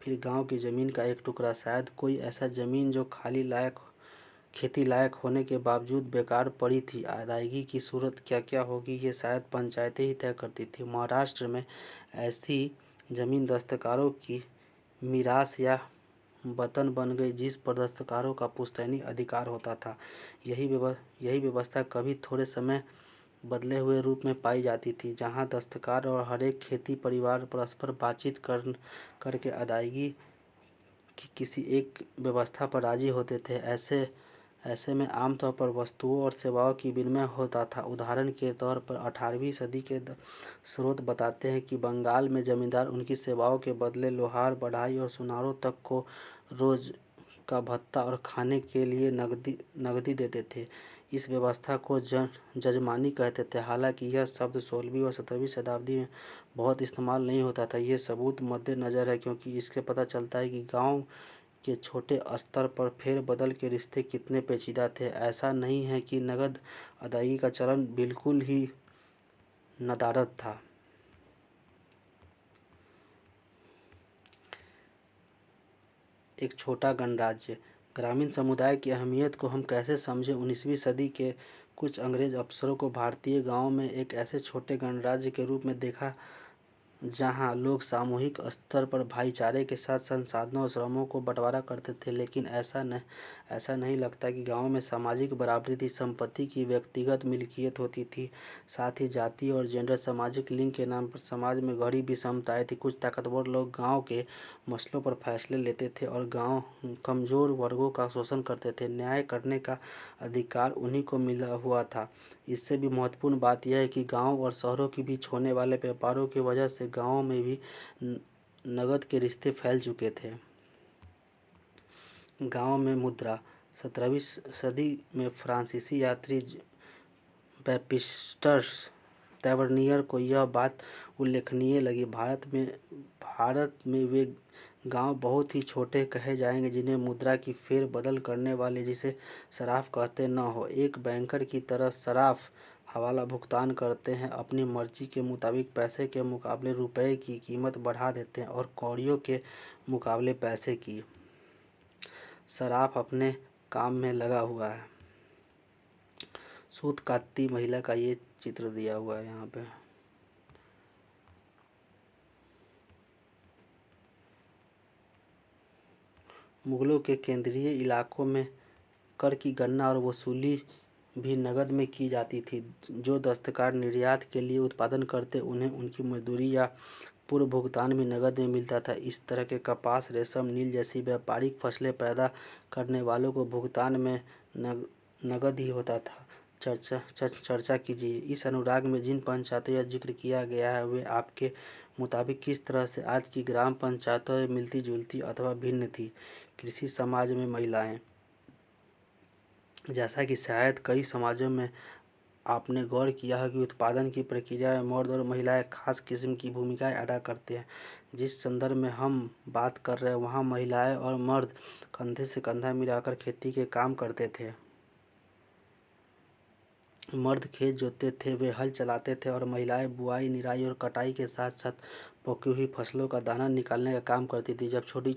फिर गांव की जमीन का एक टुकड़ा, शायद कोई ऐसा जमीन जो खेती लायक होने के बावजूद बेकार पड़ी थी। अदायगी की सूरत क्या क्या होगी ये शायद पंचायतें ही तय करती थी। महाराष्ट्र में ऐसी जमीन दस्तकारों की मीरास या वतन बन गई, जिस पर दस्तकारों का पुश्तैनी अधिकार होता था। यही व्यवस्था कभी थोड़े समय बदले हुए रूप में पाई जाती थी, जहां दस्तकार और हरेक खेती परिवार परस्पर बातचीत करके अदायगी की किसी एक व्यवस्था पर राजी होते थे। ऐसे में आमतौर पर वस्तुओं और सेवाओं की विनिमय होता था। उदाहरण के तौर पर 18वीं सदी के स्रोत बताते हैं कि बंगाल में जमींदार उनकी सेवाओं के बदले लोहार, बढ़ई और सुनारों तक को रोज का भत्ता और खाने के लिए नगदी देते थे। इस व्यवस्था को जजमानी कहते थे। हालांकि यह शब्द 16वीं और 17वीं शताब्दी में बहुत इस्तेमाल नहीं होता था। ये सबूत मद्देनजर है क्योंकि इससे पता चलता है कि गांव के छोटे स्तर पर फेरबदल के रिश्ते कितने पेचीदा थे। ऐसा नहीं है कि नगद अदायगी का चलन बिल्कुल ही नदारद था। एक छोटा गणराज्य। ग्रामीण समुदाय की अहमियत को हम कैसे समझें? 19वीं सदी के कुछ अंग्रेज अफसरों को भारतीय गांव में एक ऐसे छोटे गणराज्य के रूप में देखा जहां लोग सामूहिक स्तर पर भाईचारे के साथ संसाधनों और श्रमों को बंटवारा करते थे। लेकिन ऐसा नहीं लगता कि गांव में सामाजिक बराबरी थी। संपत्ति की व्यक्तिगत मिल्कियत होती थी। साथ ही जाति और जेंडर, सामाजिक लिंग के नाम पर समाज में गहरी विषमताएं थी। कुछ ताकतवर लोग गांव के मसलों पर फैसले लेते थे और गांव कमजोर वर्गों का शोषण करते थे। न्याय करने का अधिकार उन्हीं को मिला हुआ था। इससे भी महत्वपूर्ण बात यह है कि गांव और शहरों के बीच होने वाले व्यापारों की वजह से गांवों में भी नगद के रिश्ते फैल चुके थे। गांव में मुद्रा। 17वीं सदी में फ्रांसीसी यात्री बैप्टिस्ट टैवर्नियर को यह बात उल्लेखनीय लगी। भारत में वे गांव बहुत ही छोटे कहे जाएंगे जिन्हें मुद्रा की फेर बदल करने वाले, जिसे सराफ कहते न हो, एक बैंकर की तरह सराफ हवाला भुगतान करते हैं। अपनी मर्जी के मुताबिक पैसे के मुकाबले रुपए की कीमत बढ़ा देते हैं और कौड़ियों के मुकाबले पैसे की। सराफ अपने काम में लगा हुआ है। सूत कातती महिला का ये चित्र दिया हुआ है यहाँ पे। मुगलों के केंद्रीय इलाकों में कर की गणना और वसूली भी नकद में की जाती थी। जो दस्तकार निर्यात के लिए उत्पादन करते, उन्हें उनकी मजदूरी या पूर्व भुगतान भी नकद में मिलता था। इस तरह के कपास, रेशम, नील जैसी व्यापारिक फसलें पैदा करने वालों को भुगतान में नकद ही होता था। चर्चा कीजिए। इस अनुराग में जिन पंचायतों का जिक्र किया गया है वे आपके मुताबिक किस तरह से आज की ग्राम पंचायतों में मिलती जुलती अथवा भिन्न थी? कृषि समाज में महिलाएं, जैसा कि शायद कई समाजों में आपने गौर किया है कि उत्पादन की प्रक्रिया में मर्द और महिलाएं खास किस्म की भूमिकाएं अदा करते हैं। जिस संदर्भ में हम बात कर रहे हैं वहाँ महिलाएं और मर्द कंधे से कंधा मिलाकर खेती के काम करते थे। मर्द खेत जोतते थे, वे हल चलाते थे और महिलाएं बुआई, निराई और कटाई के साथ साथ पकी हुई फसलों का दाना निकालने का काम करती थी। जब छोटी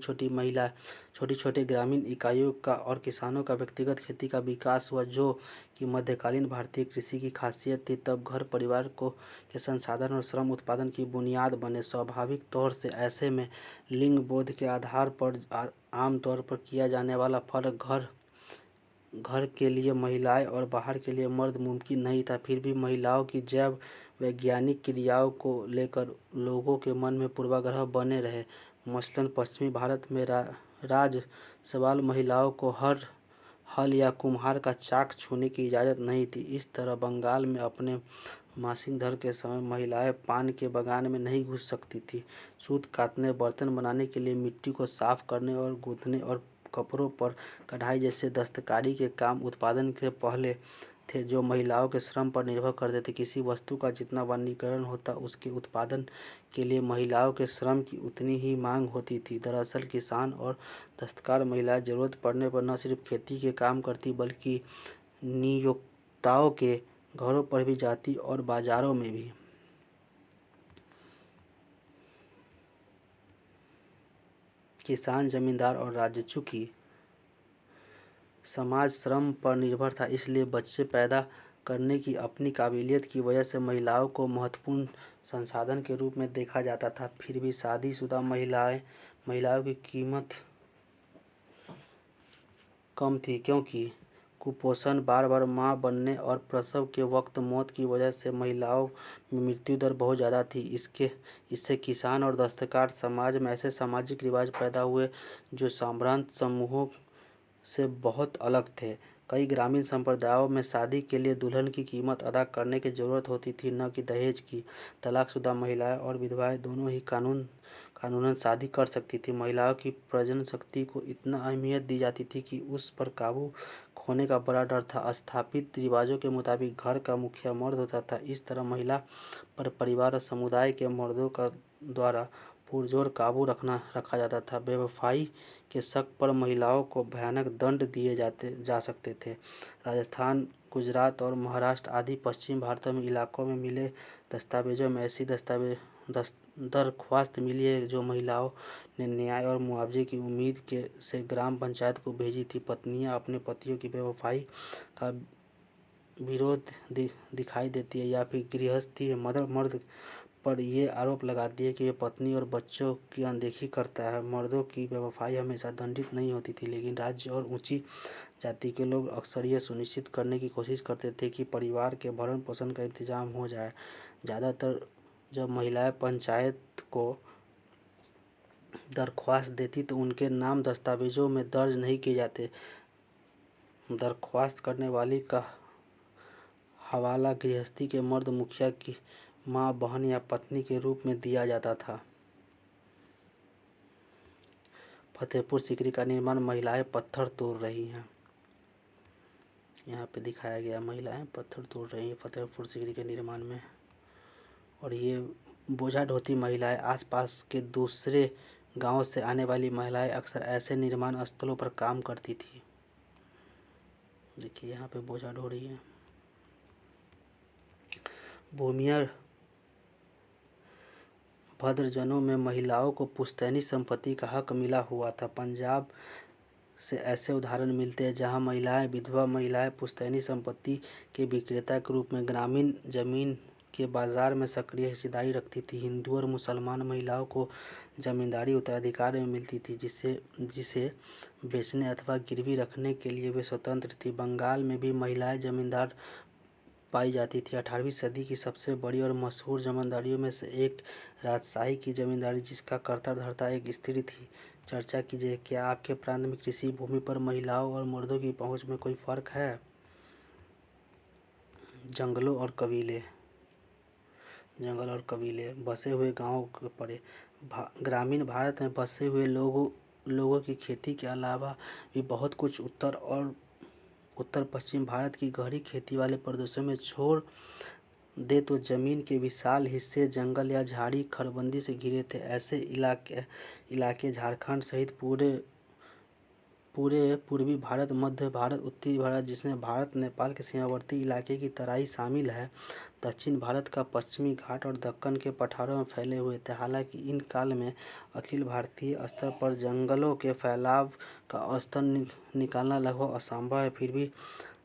छोटी ग्रामीण इकाइयों का और किसानों का व्यक्तिगत खेती का विकास हुआ, जो कि मध्यकालीन भारतीय कृषि की खासियत थी, तब घर परिवार को के संसाधन और श्रम उत्पादन की बुनियाद बने। स्वाभाविक तौर से ऐसे में लिंग बोध के आधार पर आमतौर पर किया जाने वाला फर्क घर के लिए महिलाएं और बाहर के लिए मर्द मुमकिन नहीं था। फिर भी महिलाओं की जैव वैज्ञानिक क्रियाओं को लेकर लोगों के मन में पूर्वाग्रह बने रहे। मसलन पश्चिमी भारत में राज सवाल महिलाओं को हल या कुम्हार का चाक छूने की इजाज़त नहीं थी। इस तरह बंगाल में अपने मासिक धर्म के समय महिलाएं पान के बागान में नहीं घुस सकती थी। सूत काटने, बर्तन बनाने के लिए मिट्टी को साफ करने और गूंथने और कपड़ों पर कढ़ाई जैसे दस्तकारी के काम उत्पादन के पहले थे, जो महिलाओं के श्रम पर निर्भर करते थे। किसी वस्तु का जितना वनीकरण होता, उसके उत्पादन के लिए महिलाओं के श्रम की उतनी ही मांग होती थी। दरअसल किसान और दस्तकार महिलाएं जरूरत पड़ने पर न सिर्फ खेती के काम करती बल्कि नियोक्ताओं के घरों पर भी जाती और बाजारों में भी। किसान, जमींदार और राज्य, चूंकि समाज श्रम पर निर्भर था, इसलिए बच्चे पैदा करने की अपनी काबिलियत की वजह से महिलाओं को महत्वपूर्ण संसाधन के रूप में देखा जाता था। फिर भी शादीशुदा महिलाओं की कीमत कम थी, क्योंकि कुपोषण, बार बार मां बनने और प्रसव के वक्त मौत की वजह से महिलाओं में मृत्यु दर बहुत ज़्यादा थी। इससे किसान और दस्तकार समाज में ऐसे सामाजिक रिवाज पैदा हुए जो साम्राज्य समूहों से बहुत अलग थे। कई ग्रामीण संप्रदायों में शादी के लिए दुल्हन की कीमत अदा करने की जरूरत होती थी, न कि दहेज की। तलाकशुदा महिलाएं और विधवाएं दोनों ही कानूनन शादी कर सकती थी। महिलाओं की प्रजनन शक्ति को इतना अहमियत दी जाती थी कि उस पर काबू खोने का बड़ा डर था। स्थापित रिवाजों के मुताबिक घर का मुखिया मर्द होता था। इस तरह महिला पर परिवार और समुदाय के मर्दों का द्वारा पुरजोर काबू रखा जाता था। बेवफाई के शक पर महिलाओं को भयानक दंड दिए जा सकते थे। राजस्थान, गुजरात और महाराष्ट्र आदि पश्चिम भारत में इलाकों में मिले दस्तावेजों में ऐसी दरख्वास्त मिली है जो महिलाओं ने न्याय और मुआवजे की उम्मीद से ग्राम पंचायत को भेजी थी। पत्नियां अपने पतियों की बेवफाई का विरोध दिखाई देती है या फिर गृहस्थी मर्द पर ये आरोप लगाती है कि ये पत्नी और बच्चों की अनदेखी करता है। मर्दों की बेवफाई हमेशा दंडित नहीं होती थी, लेकिन राज्य और ऊंची जाति के लोग अक्सर ये सुनिश्चित करने की कोशिश करते थे कि परिवार के भरण पोषण का इंतजाम हो जाए। ज़्यादातर जब महिलाएं पंचायत को दरख्वास्त देती तो उनके नाम दस्तावेजों में दर्ज नहीं किए जाते। दरख्वास्त करने वाली का हवाला गृहस्थी के मर्द मुखिया की मां, बहन या पत्नी के रूप में दिया जाता था। फतेहपुर सीकरी का निर्माण, महिलाएं पत्थर तोड़ रही हैं। यहाँ पे दिखाया गया महिलाएं पत्थर तोड़ रही हैं फतेहपुर सीकरी के निर्माण में। और ये बोझा ढोती महिलाएं, आसपास के दूसरे गांवों से आने वाली महिलाएं अक्सर ऐसे निर्माण स्थलों पर काम करती थी। देखिए यहाँ पे बोझा ढो रही है। भूमिहर भद्रजनों में महिलाओं को पुश्तैनी संपत्ति का हक मिला हुआ था। पंजाब से ऐसे उदाहरण मिलते हैं जहां विधवा महिलाएं पुश्तैनी संपत्ति के विक्रेता के रूप में ग्रामीण जमीन के बाजार में सक्रिय हिस्सेदारी रखती थी। हिंदू और मुसलमान महिलाओं को जमींदारी उत्तराधिकार में मिलती थी, जिसे बेचने अथवा गिरवी रखने के लिए वे स्वतंत्र थी। बंगाल में भी महिलाएं जमींदार पाई जाती थी। 18वीं सदी की सबसे बड़ी और मशहूर जमींदारियों में से एक राजशाही की जमींदारी, जिसका कर्ता धर्ता एक स्त्री थी। चर्चा कीजिए, क्या आपके प्रांत में कृषि भूमि पर महिलाओं और मर्दों की पहुंच में कोई फर्क है? जंगलों और कबीले जंगल और कबीले बसे हुए गांवों के परे ग्रामीण भारत में बसे हुए लोगों की खेती के अलावा भी बहुत कुछ उत्तर पश्चिम भारत की गहरी खेती वाले प्रदेशों में छोड़ दे तो जमीन के विशाल हिस्से जंगल या झाड़ी खरबंदी से घिरे थे। ऐसे इलाके झारखंड सहित पूरे पूरे पूर्वी भारत, मध्य भारत, उत्तरी भारत, जिसमें भारत नेपाल के सीमावर्ती इलाके की तराई शामिल है, दक्षिण भारत का पश्चिमी घाट और दक्कन के पठारों में फैले हुए थे। हालांकि इन काल में अखिल भारतीय स्तर पर जंगलों के फैलाव का औसतन निकालना लगभग असंभव है। फिर भी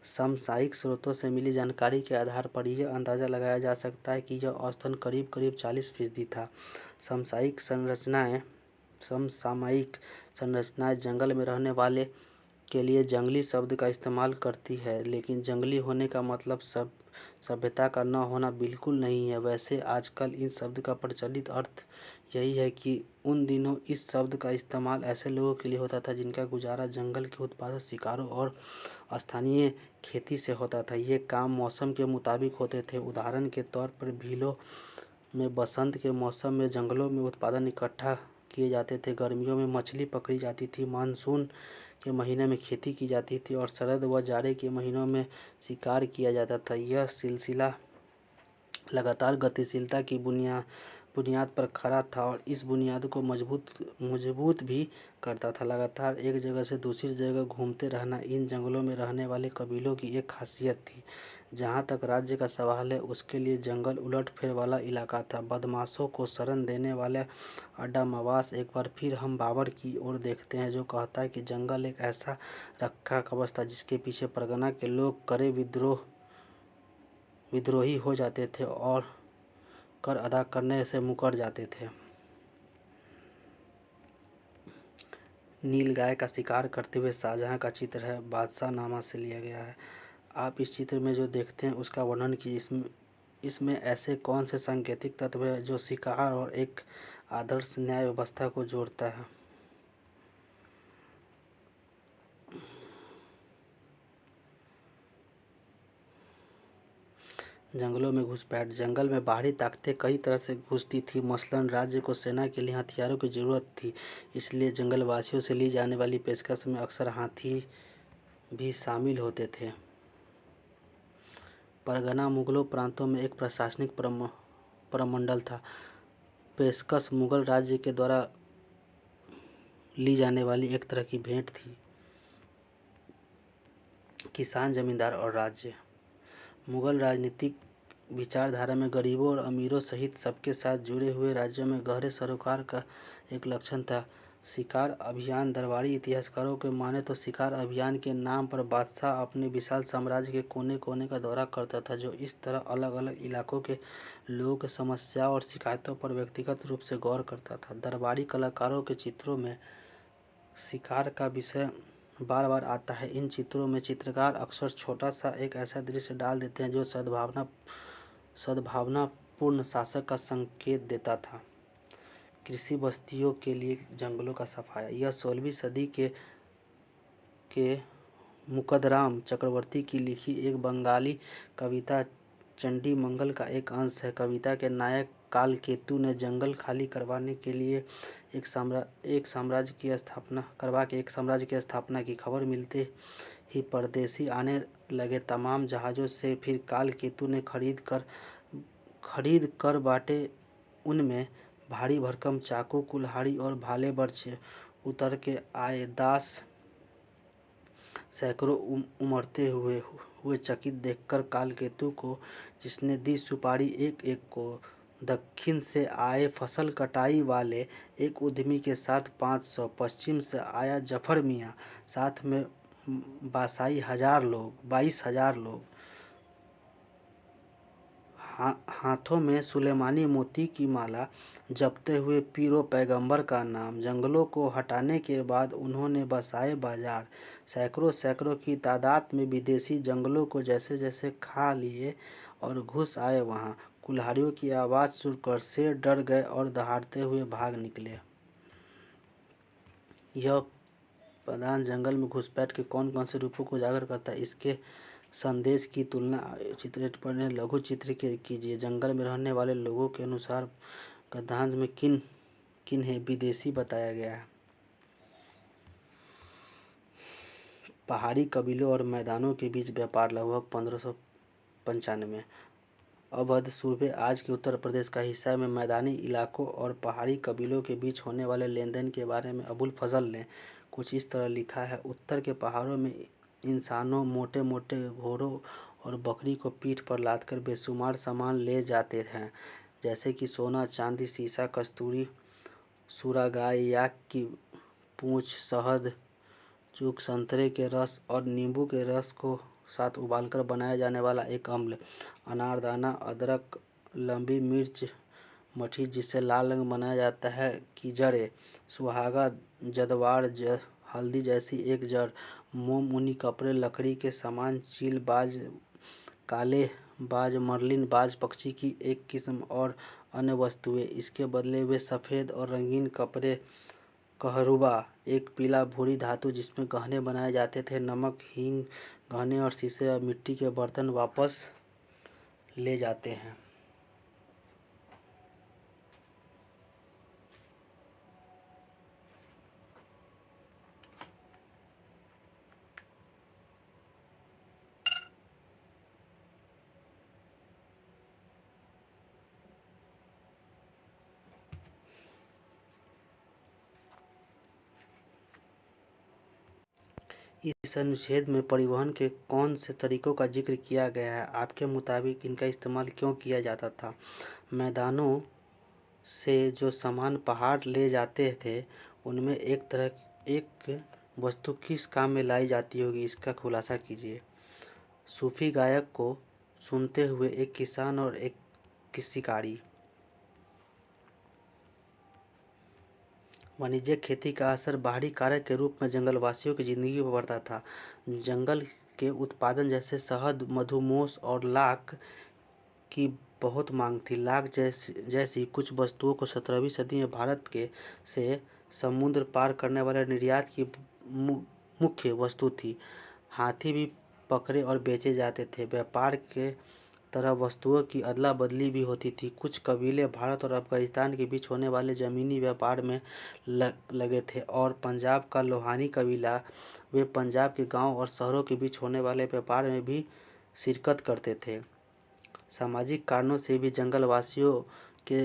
सामयिक स्रोतों से मिली जानकारी के आधार पर यह अंदाजा लगाया जा सकता है कि यह औसतन करीब 40% था। समसामयिक संरचनाएं जंगल में रहने वाले के लिए जंगली शब्द का इस्तेमाल करती है, लेकिन जंगली होने का मतलब सभ्यता का न होना बिल्कुल नहीं है। वैसे आजकल इस शब्द का प्रचलित अर्थ यही है कि उन दिनों इस शब्द का इस्तेमाल ऐसे लोगों के लिए होता था जिनका गुजारा जंगल के उत्पादों, शिकारों और स्थानीय खेती से होता था। ये काम मौसम के मुताबिक होते थे। उदाहरण के तौर पर भीलों में बसंत के मौसम में जंगलों में उत्पादन इकट्ठा किए जाते थे, गर्मियों में मछली पकड़ी जाती थी, मानसून के महीने में खेती की जाती थी और शरद व जाड़े के महीनों में शिकार किया जाता था। यह सिलसिला लगातार गतिशीलता की बुनियाद पर खड़ा था और इस बुनियाद को मजबूत भी करता था। लगातार एक जगह से दूसरी जगह घूमते रहना इन जंगलों में रहने वाले कबीलों की एक खासियत थी। जहाँ तक राज्य का सवाल है, उसके लिए जंगल उलटफेर वाला इलाका था, बदमाशों को शरण देने वाला अड्डा मवास। एक बार फिर हम बाबर की ओर देखते हैं, जो कहता है कि जंगल एक ऐसा रखा कवच था जिसके पीछे परगना के लोग करे विद्रोही हो जाते थे और कर अदा करने से मुकर जाते थे। नीलगाय का शिकार करते हुए शाहजहां का चित्र है, बादशाह नामा से लिया गया है। आप इस चित्र में जो देखते हैं उसका वर्णन कीजिए। इसमें ऐसे कौन से सांकेतिक तत्व है जो शिकार और एक आदर्श न्याय व्यवस्था को जोड़ता है। जंगलों में घुसपैठ। जंगल में बाहरी ताकतें कई तरह से घुसती थी। मसलन राज्य को सेना के लिए हथियारों की जरूरत थी, इसलिए जंगलवासियों से ली जाने वाली पेशकश में अक्सर हाथी भी शामिल होते थे। परगना मुगलों प्रांतों में एक प्रशासनिक प्रमंडल था। पेशकश मुगल राज्य के द्वारा ली जाने वाली एक तरह की भेंट थी। किसान, जमींदार और राज्य। मुगल राजनीतिक विचारधारा में गरीबों और अमीरों सहित सबके साथ जुड़े हुए राज्यों में गहरे सरोकार का एक लक्षण था। शिकार अभियान। दरबारी इतिहासकारों के माने तो शिकार अभियान के नाम पर बादशाह अपने विशाल साम्राज्य के कोने कोने का दौरा करता था, जो इस तरह अलग अलग इलाकों के लोगों की समस्याओं और शिकायतों पर व्यक्तिगत रूप से गौर करता था। दरबारी कलाकारों के चित्रों में शिकार का विषय बार बार आता है। इन चित्रों में चित्रकार अक्सर छोटा सा एक ऐसा दृश्य डाल देते हैं जो सद्भावनापूर्ण शासन का संकेत देता था। कृषि बस्तियों के लिए जंगलों का सफाया। यह 16वीं सदी के मुकदराम चक्रवर्ती की लिखी एक बंगाली कविता चंडी मंगल का एक अंश है। कविता के नायक कालकेतु ने जंगल खाली करवाने के लिए एक साम्राज्य की स्थापना की। खबर मिलते ही परदेशी आने लगे। तमाम जहाज़ों से फिर कालकेतु ने खरीद कर बांटे। उनमें भारी भरकम चाकू, कुल्हाड़ी और भाले बर्छे उतर के आए। दास सैकड़ों उमड़ते हुए चकित देखकर कालकेतु को, जिसने दी सुपारी एक एक को। दक्षिण से आए फसल कटाई वाले एक उद्यमी के साथ 500, पश्चिम से आया जफर मियाँ, साथ में 22,000 लोग, हाथों में सुलेमानी मोती की माला, जपते हुए पीरो पैगंबर का नाम। जंगलों को हटाने के बाद उन्होंने बसाए बाजार। सैकड़ों की तादाद में विदेशी जंगलों को जैसे जैसे खा लिए और घुस आए, वहां कुल्हाड़ियों की आवाज़ सुनकर शेर डर गए और दहाड़ते हुए भाग निकले। यह पदान जंगल में घुसपैठ के कौन कौन से रूपों को उजागर करता है, इसके संदेश की तुलना चित्र पर लघु चित्र के कीजिए। जंगल में रहने वाले लोगों के अनुसार गद्यांश में किन्हें विदेशी बताया गया है। पहाड़ी कबीलों और मैदानों के बीच व्यापार लगभग 1595। अवध सूबे आज के उत्तर प्रदेश का हिस्सा में मैदानी इलाकों और पहाड़ी कबीलों के बीच होने वाले लेन देन के बारे में अबुल फजल ने कुछ इस तरह लिखा है। उत्तर के पहाड़ों में इंसानों मोटे मोटे घोड़ों और बकरी को पीठ पर लादकर बेशुमार सामान ले जाते हैं, जैसे कि सोना चांदी शीशा कस्तूरी सूरा गाय याक की पूंछ शहद चूक संतरे के रस और नींबू के रस को साथ उबालकर बनाया जाने वाला एक अम्ल, अनारदाना अदरक लंबी मिर्च मठी जिससे लाल रंग बनाया जाता है की जड़ें, सुहागा जदवार हल्दी जैसी एक जड़, मोम ऊनी कपड़े लकड़ी के सामान चील बाज काले बाज मर्लिन बाज पक्षी की एक किस्म और अन्य वस्तुएं। इसके बदले वे सफ़ेद और रंगीन कपड़े कहरुबा एक पीला भूरी धातु जिसमें गहने बनाए जाते थे, नमक हींग गहने और शीशे और मिट्टी के बर्तन वापस ले जाते हैं। इस अनुच्छेद में परिवहन के कौन से तरीकों का जिक्र किया गया है? आपके मुताबिक इनका इस्तेमाल क्यों किया जाता था? मैदानों से जो सामान पहाड़ ले जाते थे उनमें एक वस्तु किस काम में लाई जाती होगी, इसका खुलासा कीजिए। सूफी गायक को सुनते हुए एक किसान और एक शिकारी। वाणिज्यिक खेती का असर बाहरी कारक के रूप में जंगलवासियों की जिंदगी पर पड़ता था। जंगल के उत्पादन जैसे शहद मधुमोस और लाख की बहुत मांग थी। लाख जैसी कुछ वस्तुओं को 17वीं सदी में भारत के से समुद्र पार करने वाले निर्यात की मुख्य वस्तु थी। हाथी भी पकड़े और बेचे जाते थे। व्यापार के तरह वस्तुओं की अदला बदली भी होती थी। कुछ कबीले भारत और अफगानिस्तान के बीच होने वाले ज़मीनी व्यापार में लगे थे और पंजाब का लोहानी कबीला वे पंजाब के गांव और शहरों के बीच होने वाले व्यापार में भी शिरकत करते थे। सामाजिक कारणों से भी जंगलवासियों के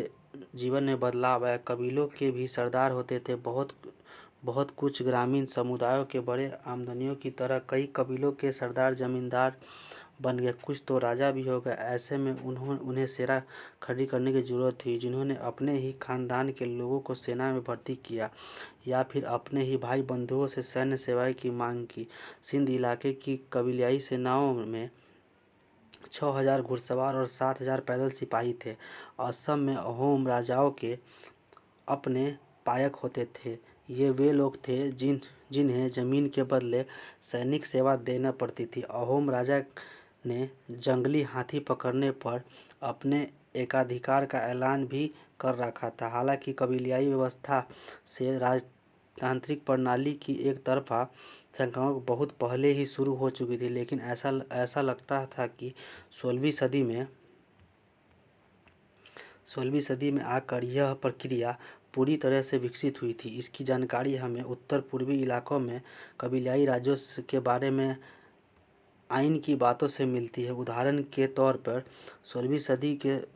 जीवन में बदलाव आया। कबीलों के भी सरदार होते थे। बहुत कुछ ग्रामीण समुदायों के बड़े आमदनियों की तरह कई कबीलों के सरदार जमींदार बन गए। कुछ तो राजा भी हो गए। ऐसे में उन्हें सेना खड़ी करने की जरूरत थी। जिन्होंने अपने ही खानदान के लोगों को सेना में भर्ती किया या फिर अपने ही भाई बंधुओं से सैन्य सेवाएं की मांग की। सिंध इलाके की कबीलाई सेनाओं में 6000 घुड़सवार और 7000 पैदल सिपाही थे। असम में अहोम राजाओं के अपने पायक होते थे। ये वे लोग थे जिन्हें जमीन के बदले सैनिक सेवा देना पड़ती थी। अहोम राजा ने जंगली हाथी पकड़ने पर अपने एकाधिकार का ऐलान भी कर रखा था। हालांकि कबीलाई व्यवस्था से राजतांत्रिक प्रणाली की एक तरफा संक्रामक बहुत पहले ही शुरू हो चुकी थी, लेकिन ऐसा लगता था कि 16वीं सदी में आकर यह प्रक्रिया पूरी तरह से विकसित हुई थी। इसकी जानकारी हमें उत्तर पूर्वी इलाकों में कबीलाई राज्यों के बारे में आइन की बातों से मिलती है। उदाहरण के तौर पर 16वीं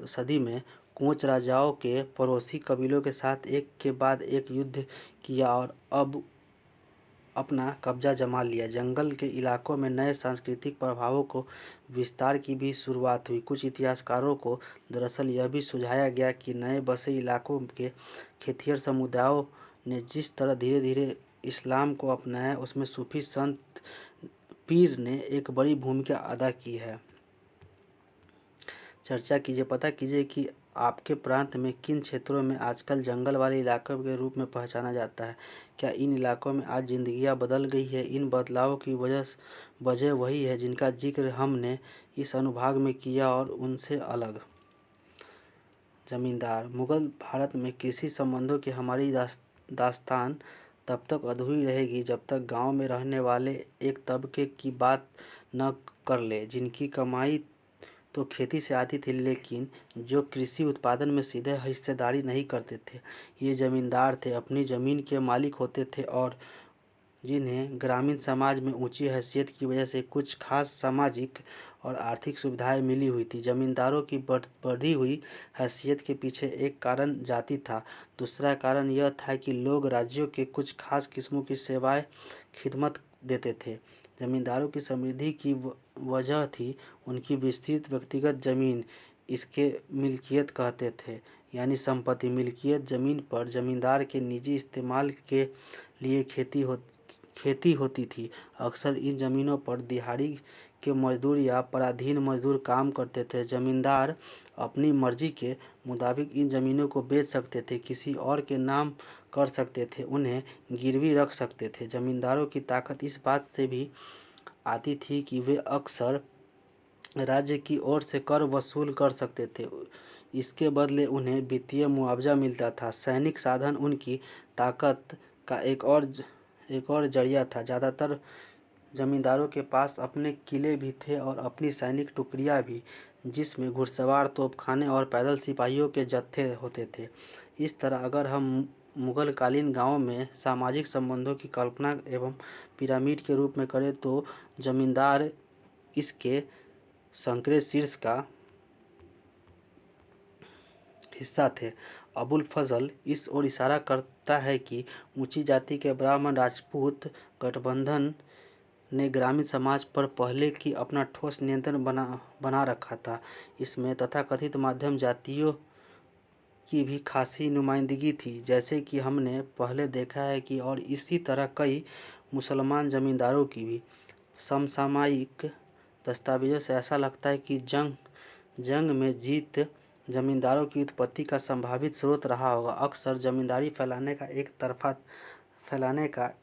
सदी में कोच राजाओं के पड़ोसी कबीलों के साथ एक के बाद एक युद्ध किया और अब अपना कब्जा जमा लिया। जंगल के इलाकों में नए सांस्कृतिक प्रभावों को विस्तार की भी शुरुआत हुई। कुछ इतिहासकारों को दरअसल यह भी सुझाया गया कि नए बसे इलाकों के खेतिहर समुदायों ने जिस तरह धीरे धीरे इस्लाम को अपनाया उसमें सूफी संत पीर ने एक बड़ी भूमिका अदा की है। चर्चा कीजिए। पता कीजिए कि आपके प्रांत में किन क्षेत्रों में आजकल जंगल वाले इलाकों के रूप में पहचाना जाता है। क्या इन इलाकों में आज जिंदगियां बदल गई है? इन बदलावों की वजह वही है जिनका जिक्र हमने इस अनुभाग में किया और उनसे अलग। जमींदार। मुगल भारत में कृषि संबंधों की हमारी दास्तान तब तक अधूरी रहेगी जब तक गांव में रहने वाले एक तबके की बात न कर ले जिनकी कमाई तो खेती से आती थी, लेकिन जो कृषि उत्पादन में सीधे हिस्सेदारी नहीं करते थे। ये जमींदार थे, अपनी ज़मीन के मालिक होते थे और जिन्हें ग्रामीण समाज में ऊंची हैसियत की वजह से कुछ खास सामाजिक और आर्थिक सुविधाएं मिली हुई थी। जमींदारों की बढ़ी हुई हैसियत के पीछे एक कारण जाति था, दूसरा कारण यह था कि लोग राज्यों के कुछ खास किस्मों की सेवाएं खिदमत देते थे। जमींदारों की समृद्धि की वजह थी उनकी विस्तृत व्यक्तिगत जमीन, इसके मिल्कियत कहते थे, यानी संपत्ति। मिल्कियत जमीन पर जमींदार के निजी इस्तेमाल के लिए खेती होती थी। अक्सर इन जमीनों पर दिहाड़ी के मजदूर या पराधीन मजदूर काम करते थे। जमींदार अपनी मर्जी के मुताबिक इन जमीनों को बेच सकते थे, किसी और के नाम कर सकते थे, उन्हें गिरवी रख सकते थे। जमींदारों की ताकत इस बात से भी आती थी कि वे अक्सर राज्य की ओर से कर वसूल कर सकते थे, इसके बदले उन्हें वित्तीय मुआवजा मिलता था। सैनिक साधन उनकी ताकत का एक और जरिया था। ज़्यादातर जमींदारों के पास अपने किले भी थे और अपनी सैनिक टुकड़ियाँ भी, जिसमें घुड़सवार, तोपखाने और पैदल सिपाहियों के जत्थे होते थे। इस तरह अगर हम मुगलकालीन गाँव में सामाजिक संबंधों की कल्पना एवं पिरामिड के रूप में करें तो जमींदार इसके संकरे शीर्ष का हिस्सा थे। अबुल फजल इस ओर इशारा करता है कि ऊंची जाति के ब्राह्मण राजपूत गठबंधन ने ग्रामीण समाज पर पहले की अपना ठोस नियंत्रण बना रखा था। इसमें तथाकथित मध्यम जातियों की भी खासी नुमाइंदगी थी, जैसे कि हमने पहले देखा है कि और इसी तरह कई मुसलमान जमींदारों की भी। समसामयिक दस्तावेजों से ऐसा लगता है कि जंग में जीत जमींदारों की उत्पत्ति का संभावित स्रोत रहा होगा। अक्सर जमींदारी फैलाने का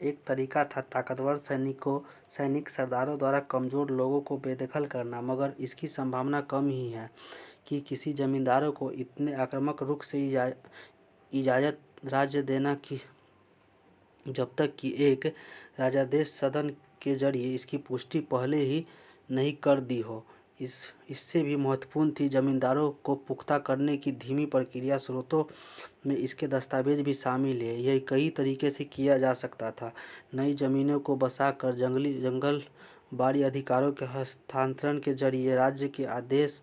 एक तरीका था ताकतवर सैनिक सरदारों द्वारा कमज़ोर लोगों को बेदखल करना, मगर इसकी संभावना कम ही है कि किसी जमींदारों को इतने आक्रामक रुख से इजाज़त राज्य देना कि जब तक कि एक राजादेश सदन के जरिए इसकी पुष्टि पहले ही नहीं कर दी हो। इससे भी महत्वपूर्ण थी जमींदारों को पुख्ता करने की धीमी प्रक्रिया। स्रोतों में इसके दस्तावेज भी शामिल है। यह कई तरीके से किया जा सकता था। नई जमीनों को बसाकर जंगल बाड़ी अधिकारों के हस्तांतरण के जरिए, राज्य के आदेश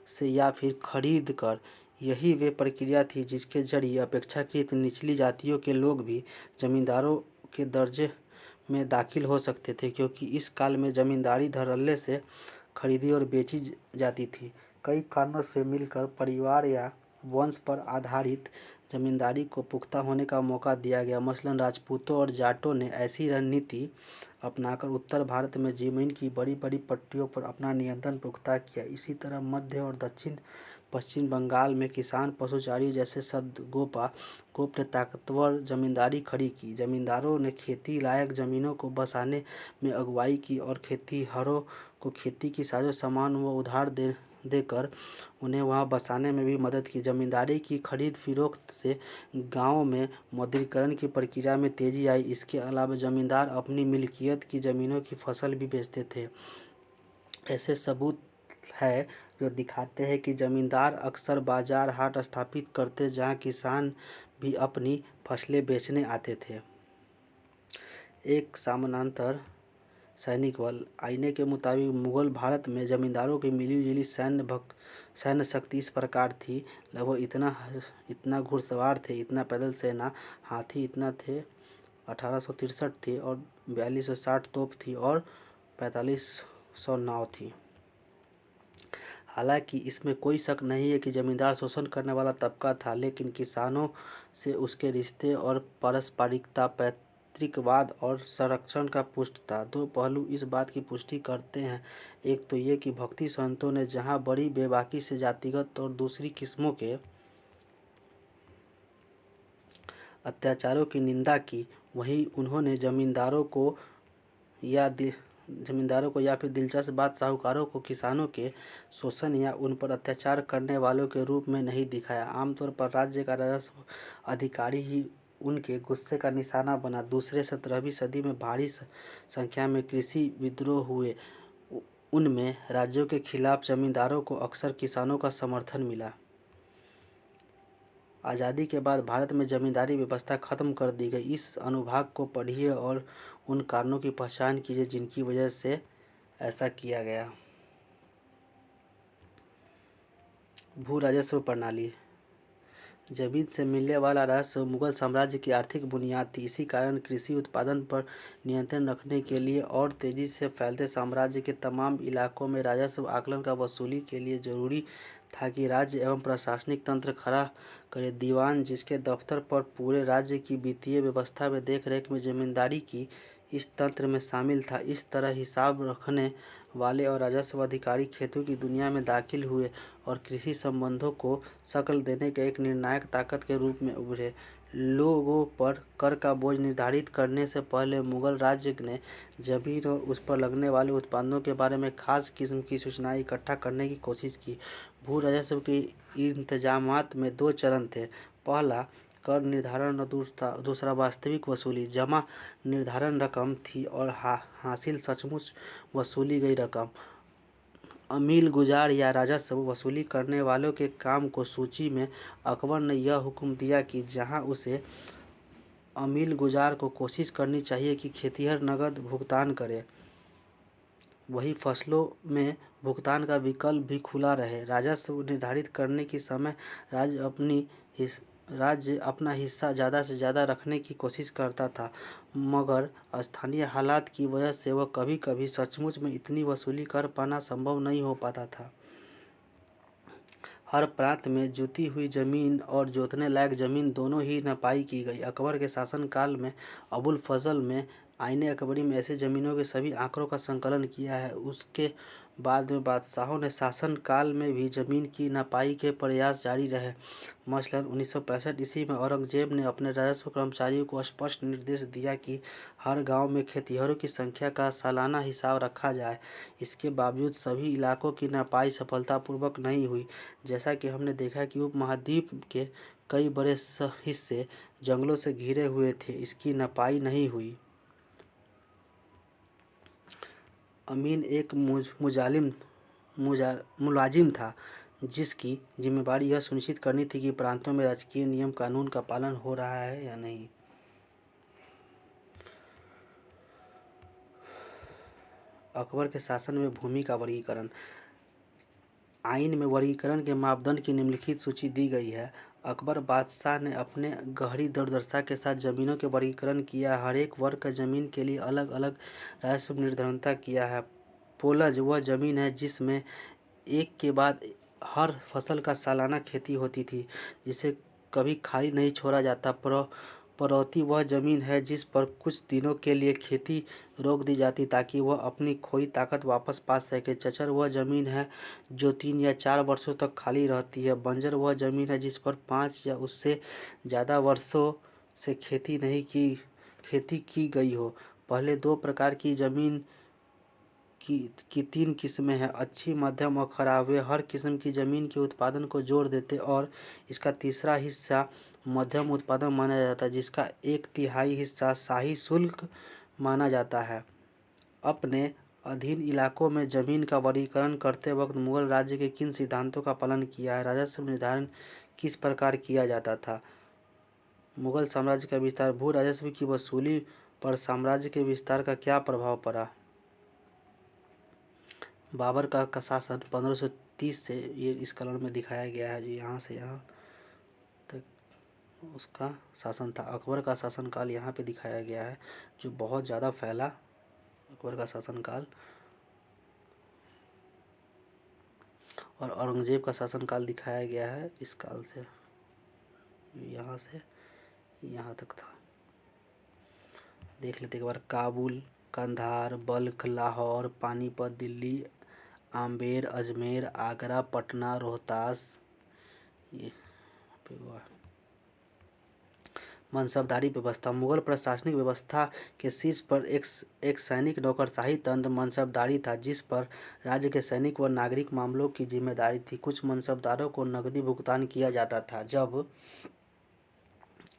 से या फिर खरीद कर। यही वे प्रक्रिया थी जिसके जरिए अपेक्षाकृत निचली जातियों के लोग भी जमींदारों के दर्जे में दाखिल हो सकते थे, क्योंकि इस काल में जमींदारी धड़ल्ले से खरीदी और बेची जाती थी। कई कारणों से मिलकर परिवार या वंश पर आधारित जमींदारी को पुख्ता होने का मौका दिया गया। मसलन राजपूतों और जाटों ने ऐसी रणनीति अपनाकर उत्तर भारत में जमीन की बड़ी बड़ी पट्टियों पर अपना नियंत्रण पुख्ता किया। इसी तरह मध्य और दक्षिण पश्चिम बंगाल में किसान पशुचारी जैसे गोप ने ताकतवर जमींदारी खड़ी की। जमींदारों ने खेती लायक जमीनों को बसाने में अगुवाई की और खेतीहरों को खेती की साजो सामान व उधार देकर उन्हें वहां बसाने में भी मदद की। जमींदारी की खरीद फरोख्त से गांवों में मौद्रीकरण की प्रक्रिया में तेजी आई। इसके अलावा जमींदार अपनी मिल्कियत की जमीनों की फसल भी बेचते थे। ऐसे सबूत है जो दिखाते हैं कि जमींदार अक्सर बाजार हाट स्थापित करते जहां किसान भी अपनी फसलें बेचने आते थे। एक समानांतर सैनिक बल। आईने के मुताबिक मुगल भारत में जमींदारों की मिली-जुली सैन्य शक्ति इस प्रकार थी। लगभग इतना घुड़सवार थे, इतना पैदल सेना, हाथी इतना थे 1863 थी और 4260 तोप थी और 4500 नाव थी। हालांकि इसमें कोई शक नहीं है कि जमींदार शोषण करने वाला तबका था, लेकिन किसानों से उसके रिश्ते और पारस्परिकता, पैतृकवाद और संरक्षण का पुष्ट था। दो पहलू इस बात की पुष्टि करते हैं। एक तो ये कि भक्ति संतों ने जहाँ बड़ी बेबाकी से जातिगत और दूसरी किस्मों के अत्याचारों की निंदा की, वहीं उन्होंने जमींदारों को या फिर दिलचस्प बात साहूकारों को किसानों के शोषण या उन पर अत्याचार करने वालों के रूप में नहीं दिखाया। आमतौर पर राज्य का राजस्व अधिकारी ही उनके गुस्से का निशाना बना। दूसरे 17वीं सदी में भारी संख्या में कृषि विद्रोह हुए। उनमें राज्यों के खिलाफ जमींदारों को अक्सर किसानों का समर्थन मिला। आज़ादी के बाद भारत में जमींदारी व्यवस्था खत्म कर दी गई। इस अनुभाग को पढ़िए और उन कारणों की पहचान कीजिए जिनकी वजह से ऐसा किया गया। भू राजस्व प्रणाली। जमीन से मिलने वाला राजस्व मुगल साम्राज्य की आर्थिक बुनियाद थी। इसी कारण कृषि उत्पादन पर नियंत्रण रखने के लिए और तेजी से फैलते साम्राज्य के तमाम इलाकों में राजस्व आकलन का वसूली के लिए जरूरी था कि राज्य एवं प्रशासनिक तंत्र खड़ा करे। दीवान, जिसके दफ्तर पर पूरे राज्य की वित्तीय व्यवस्था में देखरेख में जमींदारी की, इस तंत्र में शामिल था। इस तरह हिसाब रखने वाले और राजस्व अधिकारी खेतों की दुनिया में दाखिल हुए और कृषि संबंधों को शक्ल देने के एक निर्णायक ताकत के रूप में उभरे। लोगों पर कर का बोझ निर्धारित करने से पहले मुगल राज्य ने जमीन और उस पर लगने वाले उत्पादों के बारे में खास किस्म की सूचनाएं इकट्ठा करने की कोशिश की। भू राजस्व के इंतजामात में दो चरण थे। पहला कर निर्धारण और दूसरा वास्तविक वसूली। जमा निर्धारण रकम थी और हासिल सचमुच वसूली गई रकम। अमील गुजार या राजस्व वसूली करने वालों के काम को सूची में अकबर ने यह हुक्म दिया कि जहां उसे अमील गुजार को कोशिश करनी चाहिए कि खेतिहर नगद भुगतान करे, वही फसलों में भुगतान का विकल्प भी खुला रहे। राजस्व निर्धारित करने के समय राज्य अपना हिस्सा ज़्यादा से ज़्यादा रखने की कोशिश करता था, मगर स्थानीय हालात की वजह से वह कभी कभी सचमुच में इतनी वसूली कर पाना संभव नहीं हो पाता था। हर प्रांत में जुती हुई जमीन और जोतने लायक जमीन दोनों ही नपाई की गई। अकबर के शासनकाल में अबुल फजल में आईने अकबरी में ऐसे जमीनों के सभी आंकड़ों का संकलन किया है। उसके बाद में बादशाहों ने शासन काल में भी जमीन की नपाई के प्रयास जारी रहे। मसलन 1965 ईस्वी में औरंगजेब ने अपने राजस्व कर्मचारियों को स्पष्ट निर्देश दिया कि हर गांव में खेतिहरों की संख्या का सालाना हिसाब रखा जाए। इसके बावजूद सभी इलाकों की नपाई सफलतापूर्वक नहीं हुई। जैसा कि हमने देखा कि उपमहाद्वीप के कई बड़े हिस्से जंगलों से घिरे हुए थे, इसकी नपाई नहीं हुई। अमीन एक मुलाजिम था जिसकी जिम्मेदारी यह सुनिश्चित करनी थी कि प्रांतों में राजकीय नियम कानून का पालन हो रहा है या नहीं। अकबर के शासन में भूमि का वर्गीकरण। आइन में वर्गीकरण के मापदंड की निम्नलिखित सूची दी गई है। अकबर बादशाह ने अपने गहरी दूरदर्शिता के साथ जमीनों के वर्गीकरण किया। हर एक वर्ग का जमीन के लिए अलग अलग राजस्व निर्धारण किया है। पोलज वह जमीन है जिसमें एक के बाद हर फसल का सालाना खेती होती थी, जिसे कभी खाली नहीं छोड़ा जाता। पड़ौती वह जमीन है जिस पर कुछ दिनों के लिए खेती रोक दी जाती ताकि वह अपनी खोई ताकत वापस पा सके। चचर वह जमीन है जो 3 या 4 वर्षों तक खाली रहती है। बंजर वह जमीन है जिस पर 5 या उससे ज़्यादा वर्षों से खेती की गई हो। पहले दो प्रकार की जमीन की 3 किस्में हैं, अच्छी, मध्यम और खराब। वे हर किस्म की जमीन के उत्पादन को जोड़ देते और इसका तीसरा हिस्सा मध्यम उत्पादन माना जाता है, जिसका 1/3 हिस्सा शाही शुल्क माना जाता है। अपने अधीन इलाकों में जमीन का वर्गीकरण करते वक्त मुगल राज्य के किन सिद्धांतों का पालन किया है? राजस्व निर्धारण किस प्रकार किया जाता था? मुगल साम्राज्य का विस्तार। भू राजस्व की वसूली पर साम्राज्य के विस्तार का क्या प्रभाव पड़ा? बाबर का शासन 1530 से, ये इस कलर में दिखाया गया है जी, यहाँ से यहाँ तक उसका शासन था। अकबर का शासनकाल यहाँ पे दिखाया गया है जो बहुत ज़्यादा फैला। अकबर का शासनकाल और औरंगजेब का शासनकाल दिखाया गया है इस काल से, यहाँ से यहाँ तक था। देख लेते एक बार। काबुल, कंधार, बल्ख, लाहौर, पानीपत, दिल्ली, आमेर, अजमेर, आगरा, पटना, रोहतास, ये हुआ। मनसबदारी व्यवस्था। मुगल प्रशासनिक व्यवस्था के शीर्ष पर एक सैनिक नौकरशाही तंत्र मनसबदारी था, जिस पर राज्य के सैनिक व नागरिक मामलों की जिम्मेदारी थी। कुछ मनसबदारों को नकदी भुगतान किया जाता था, जब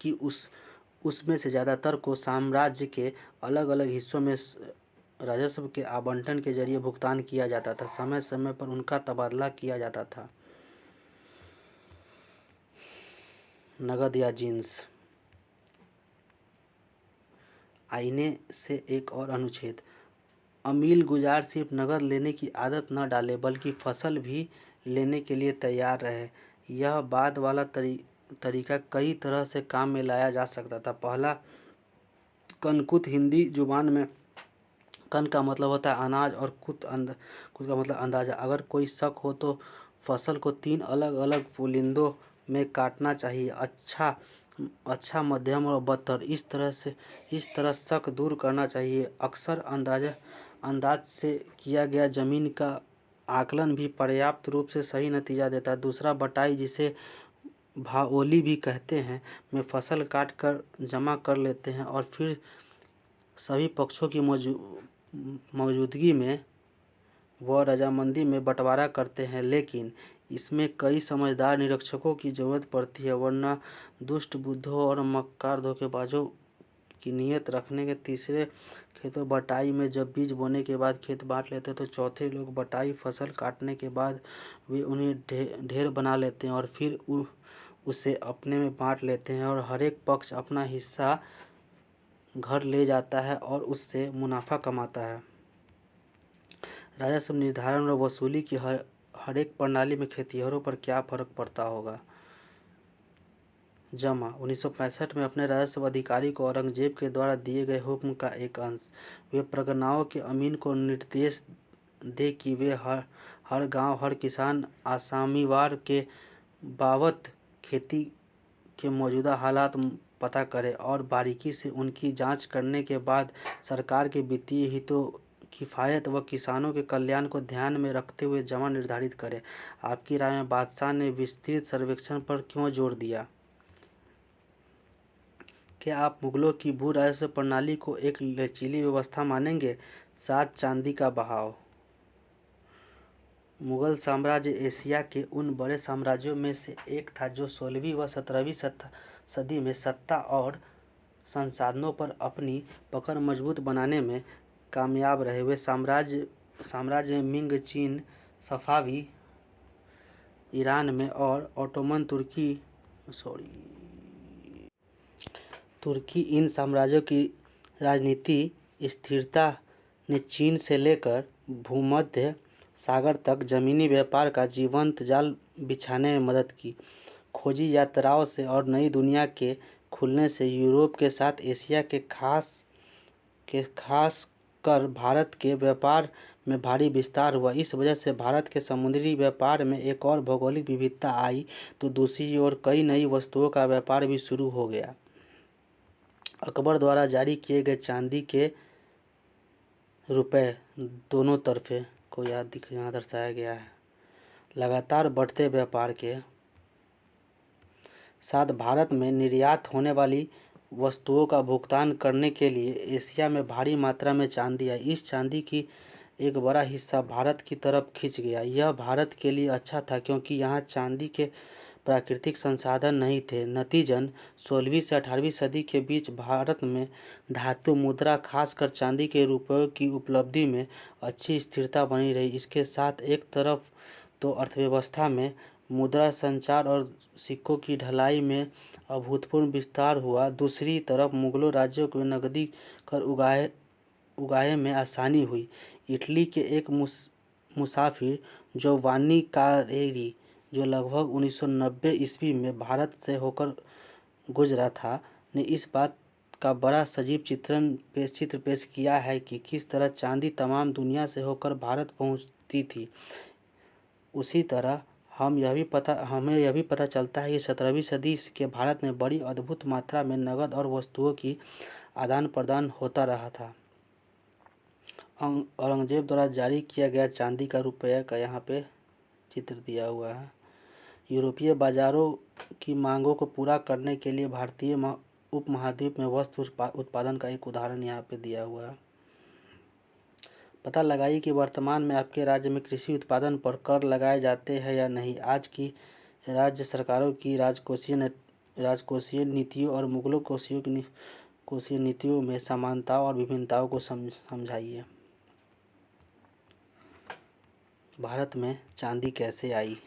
कि उसमें से ज़्यादातर को साम्राज्य के अलग अलग हिस्सों में राजस्व के आवंटन के जरिए भुगतान किया जाता था। समय समय पर उनका तबादला किया जाता था। नगद या जींस। आईने से एक और अनुच्छेद। अमील गुजार सिर्फ नगद लेने की आदत न डाले बल्कि फसल भी लेने के लिए तैयार रहे। यह बाद वाला तरीका कई तरह से काम में लाया जा सकता था। पहला, कनकुत। हिंदी जुबान में कन का मतलब होता है अनाज और कुत का मतलब अंदाजा। अगर कोई शक हो तो फसल को 3 अलग अलग पुलिंदों में काटना चाहिए, अच्छा, मध्यम और बदतर। इस तरह शक दूर करना चाहिए। अक्सर अंदाज से किया गया जमीन का आकलन भी पर्याप्त रूप से सही नतीजा देता है। दूसरा, बटाई, जिसे भाओली भी कहते हैं, में फसल काट कर जमा कर लेते हैं और फिर सभी पक्षों की मौजूदगी में व रजामंदी में बंटवारा करते हैं। लेकिन इसमें कई समझदार निरीक्षकों की जरूरत पड़ती है, वरना दुष्ट बुद्धों और मक्कार धोखेबाजों की नीयत रखने के। तीसरे, खेतों बटाई में जब बीज बोने के बाद खेत बांट लेते हैं तो चौथे लोग बटाई फसल काटने के बाद वे उन्हें ढेर बना लेते हैं और फिर उसे अपने में बांट लेते हैं और हर एक पक्ष अपना हिस्सा घर ले जाता है और उससे मुनाफा कमाता है। राजस्व निर्धारण और वसूली की हर एक प्रणाली में खेतिहरों पर क्या फर्क पड़ता होगा। जमा 1965 में अपने राजस्व अधिकारी को औरंगजेब के द्वारा दिए गए हुक्म का एक अंश। वे परगनाओं के अमीन को निर्देश दे कि वे हर गांव, हर किसान आसामीवार के बाबत खेती के मौजूदा हालात पता करें और बारीकी से उनकी जांच करने के बाद सरकार के वित्तीय हितों, किफ़ायत व किसानों के कल्याण को ध्यान में रखते हुए जमा निर्धारित करें। आपकी राय में बादशाह ने विस्तृत सर्वेक्षण पर क्यों जोर दिया? क्या आप मुगलों की भू राजस्व प्रणाली को एक लचीली व्यवस्था मानेंगे? 7, चांदी का बहाव। मुगल साम्राज्य एशिया के उन बड़े साम्राज्यों में से एक था जो 16वीं व 17वीं सदी में सत्ता और संसाधनों पर अपनी पकड़ मजबूत बनाने में कामयाब रहे। वे साम्राज्य मिंग, चीन, सफावी ईरान में और ओटोमन तुर्की इन साम्राज्यों की राजनीति स्थिरता ने चीन से लेकर भूमध्य सागर तक जमीनी व्यापार का जीवंत जाल बिछाने में मदद की। खोजी यात्राओं से और नई दुनिया के खुलने से यूरोप के साथ एशिया के खास कर भारत के व्यापार में भारी विस्तार हुआ। इस वजह से भारत के समुद्री व्यापार में एक और भौगोलिक विविधता आई तो दूसरी ओर कई नई वस्तुओं का व्यापार भी शुरू हो गया। अकबर द्वारा जारी किए गए चांदी के रुपए दोनों तरफे को यहाँ दर्शाया गया है। लगातार बढ़ते व्यापार के साथ भारत में निर्यात होने वाली वस्तुओं का भुगतान करने के लिए एशिया में भारी मात्रा में चांदी आई। इस चांदी की एक बड़ा हिस्सा भारत की तरफ खिंच गया। यह भारत के लिए अच्छा था क्योंकि यहाँ चांदी के प्राकृतिक संसाधन नहीं थे। नतीजन 16वीं से 18वीं सदी के बीच भारत में धातु मुद्रा, खासकर चांदी के रुपयों की उपलब्धि में अच्छी स्थिरता बनी रही। इसके साथ एक तरफ तो अर्थव्यवस्था में मुद्रा संचार और सिक्कों की ढलाई में अभूतपूर्व विस्तार हुआ, दूसरी तरफ मुगलों राज्यों को नकदी कर उगाहे में आसानी हुई। इटली के एक मुसाफिर जोवान्नी कारेरी, जो लगभग 1990 ईस्वी में भारत से होकर गुजरा था, ने इस बात का बड़ा सजीव चित्र पेश किया है कि किस तरह चांदी तमाम दुनिया से होकर भारत पहुंचती थी। उसी तरह हमें यह भी पता चलता है कि 17वीं सदी के भारत में बड़ी अद्भुत मात्रा में नकद और वस्तुओं की आदान प्रदान होता रहा था। औरंगजेब द्वारा जारी किया गया चांदी का रुपया का यहाँ पे चित्र दिया हुआ है। यूरोपीय बाजारों की मांगों को पूरा करने के लिए भारतीय उपमहाद्वीप में वस्त्र उत्पादन का एक उदाहरण यहाँ पे दिया हुआ है। पता लगाइए कि वर्तमान में आपके राज्य में कृषि उत्पादन पर कर लगाए जाते हैं या नहीं। आज की राज्य सरकारों की राजकोषीय राजकोषीय नीतियों और मुगलों कोषीय नीतियों में समानताओं और विभिन्नताओं को समझाइए। भारत में चांदी कैसे आई?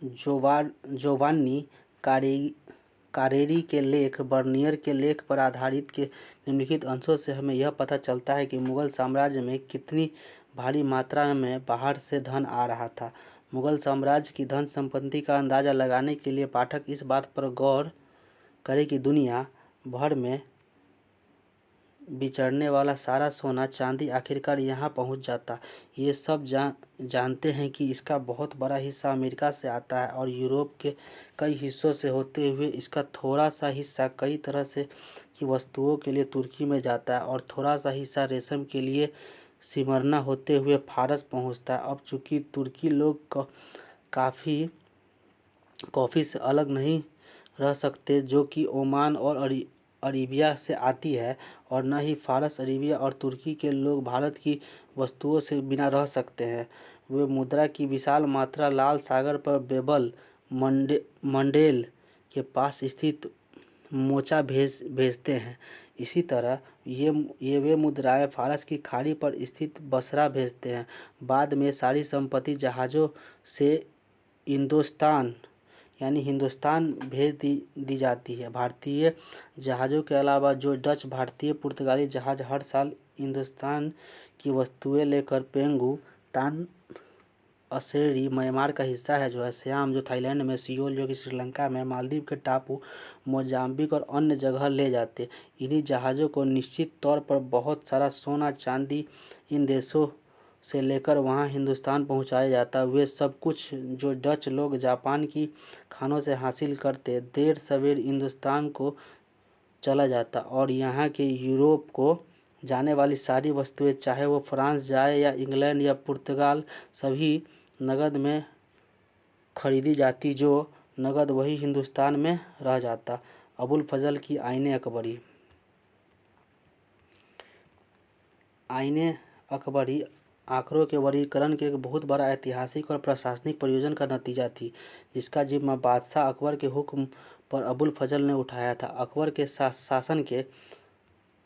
जोवान्नी कारेरी के लेख बर्नियर के लेख पर आधारित के निम्नलिखित अंशों से हमें यह पता चलता है कि मुगल साम्राज्य में कितनी भारी मात्रा में बाहर से धन आ रहा था। मुगल साम्राज्य की धन संपत्ति का अंदाजा लगाने के लिए पाठक इस बात पर गौर करें कि दुनिया भर में बिचरने वाला सारा सोना चांदी आखिरकार यहाँ पहुँच जाता। ये सब जानते हैं कि इसका बहुत बड़ा हिस्सा अमेरिका से आता है और यूरोप के कई हिस्सों से होते हुए इसका थोड़ा सा हिस्सा कई तरह से की वस्तुओं के लिए तुर्की में जाता है और थोड़ा सा हिस्सा रेशम के लिए सिमरना होते हुए फारस पहुँचता है। अब चूँकि तुर्की लोग कॉफ़ी से अलग नहीं रह सकते जो कि ओमान और अरेबिया से आती है, और न ही फारस, अरेबिया और तुर्की के लोग भारत की वस्तुओं से बिना रह सकते हैं। वे मुद्रा की विशाल मात्रा लाल सागर पर बेबल मंडेल के पास स्थित मोचा भेजते हैं। इसी तरह वे मुद्राएं फारस की खाड़ी पर स्थित बसरा भेजते हैं। बाद में सारी संपत्ति जहाज़ों से हिंदुस्तान भेज दी जाती है। भारतीय जहाज़ों के अलावा जो डच, भारतीय, पुर्तगाली जहाज़ हर साल हिंदुस्तान की वस्तुएं लेकर पेंगू, तान असेरी म्यांमार का हिस्सा है जो है, सियाम जो थाईलैंड में, सियोल जो कि श्रीलंका में, मालदीव के टापू, मोजाम्बिक और अन्य जगह ले जाते। इन्हीं जहाज़ों को निश्चित तौर पर बहुत सारा सोना चांदी इन देशों से लेकर वहां हिंदुस्तान पहुंचाया जाता। वे सब कुछ जो डच लोग जापान की खानों से हासिल करते देर सवेर हिंदुस्तान को चला जाता और यहाँ के यूरोप को जाने वाली सारी वस्तुएं, चाहे वो फ्रांस जाए या इंग्लैंड या पुर्तगाल, सभी नगद में खरीदी जाती, जो नगद वही हिंदुस्तान में रह जाता। अबुल फजल की आईने अकबरी। आईने अकबरी आंकड़ों के वर्गीकरण के एक बहुत बड़ा ऐतिहासिक और प्रशासनिक प्रयोजन का नतीजा थी, जिसका जिम्मा बादशाह अकबर के हुक्म पर अबुल फजल ने उठाया था। अकबर के शासन के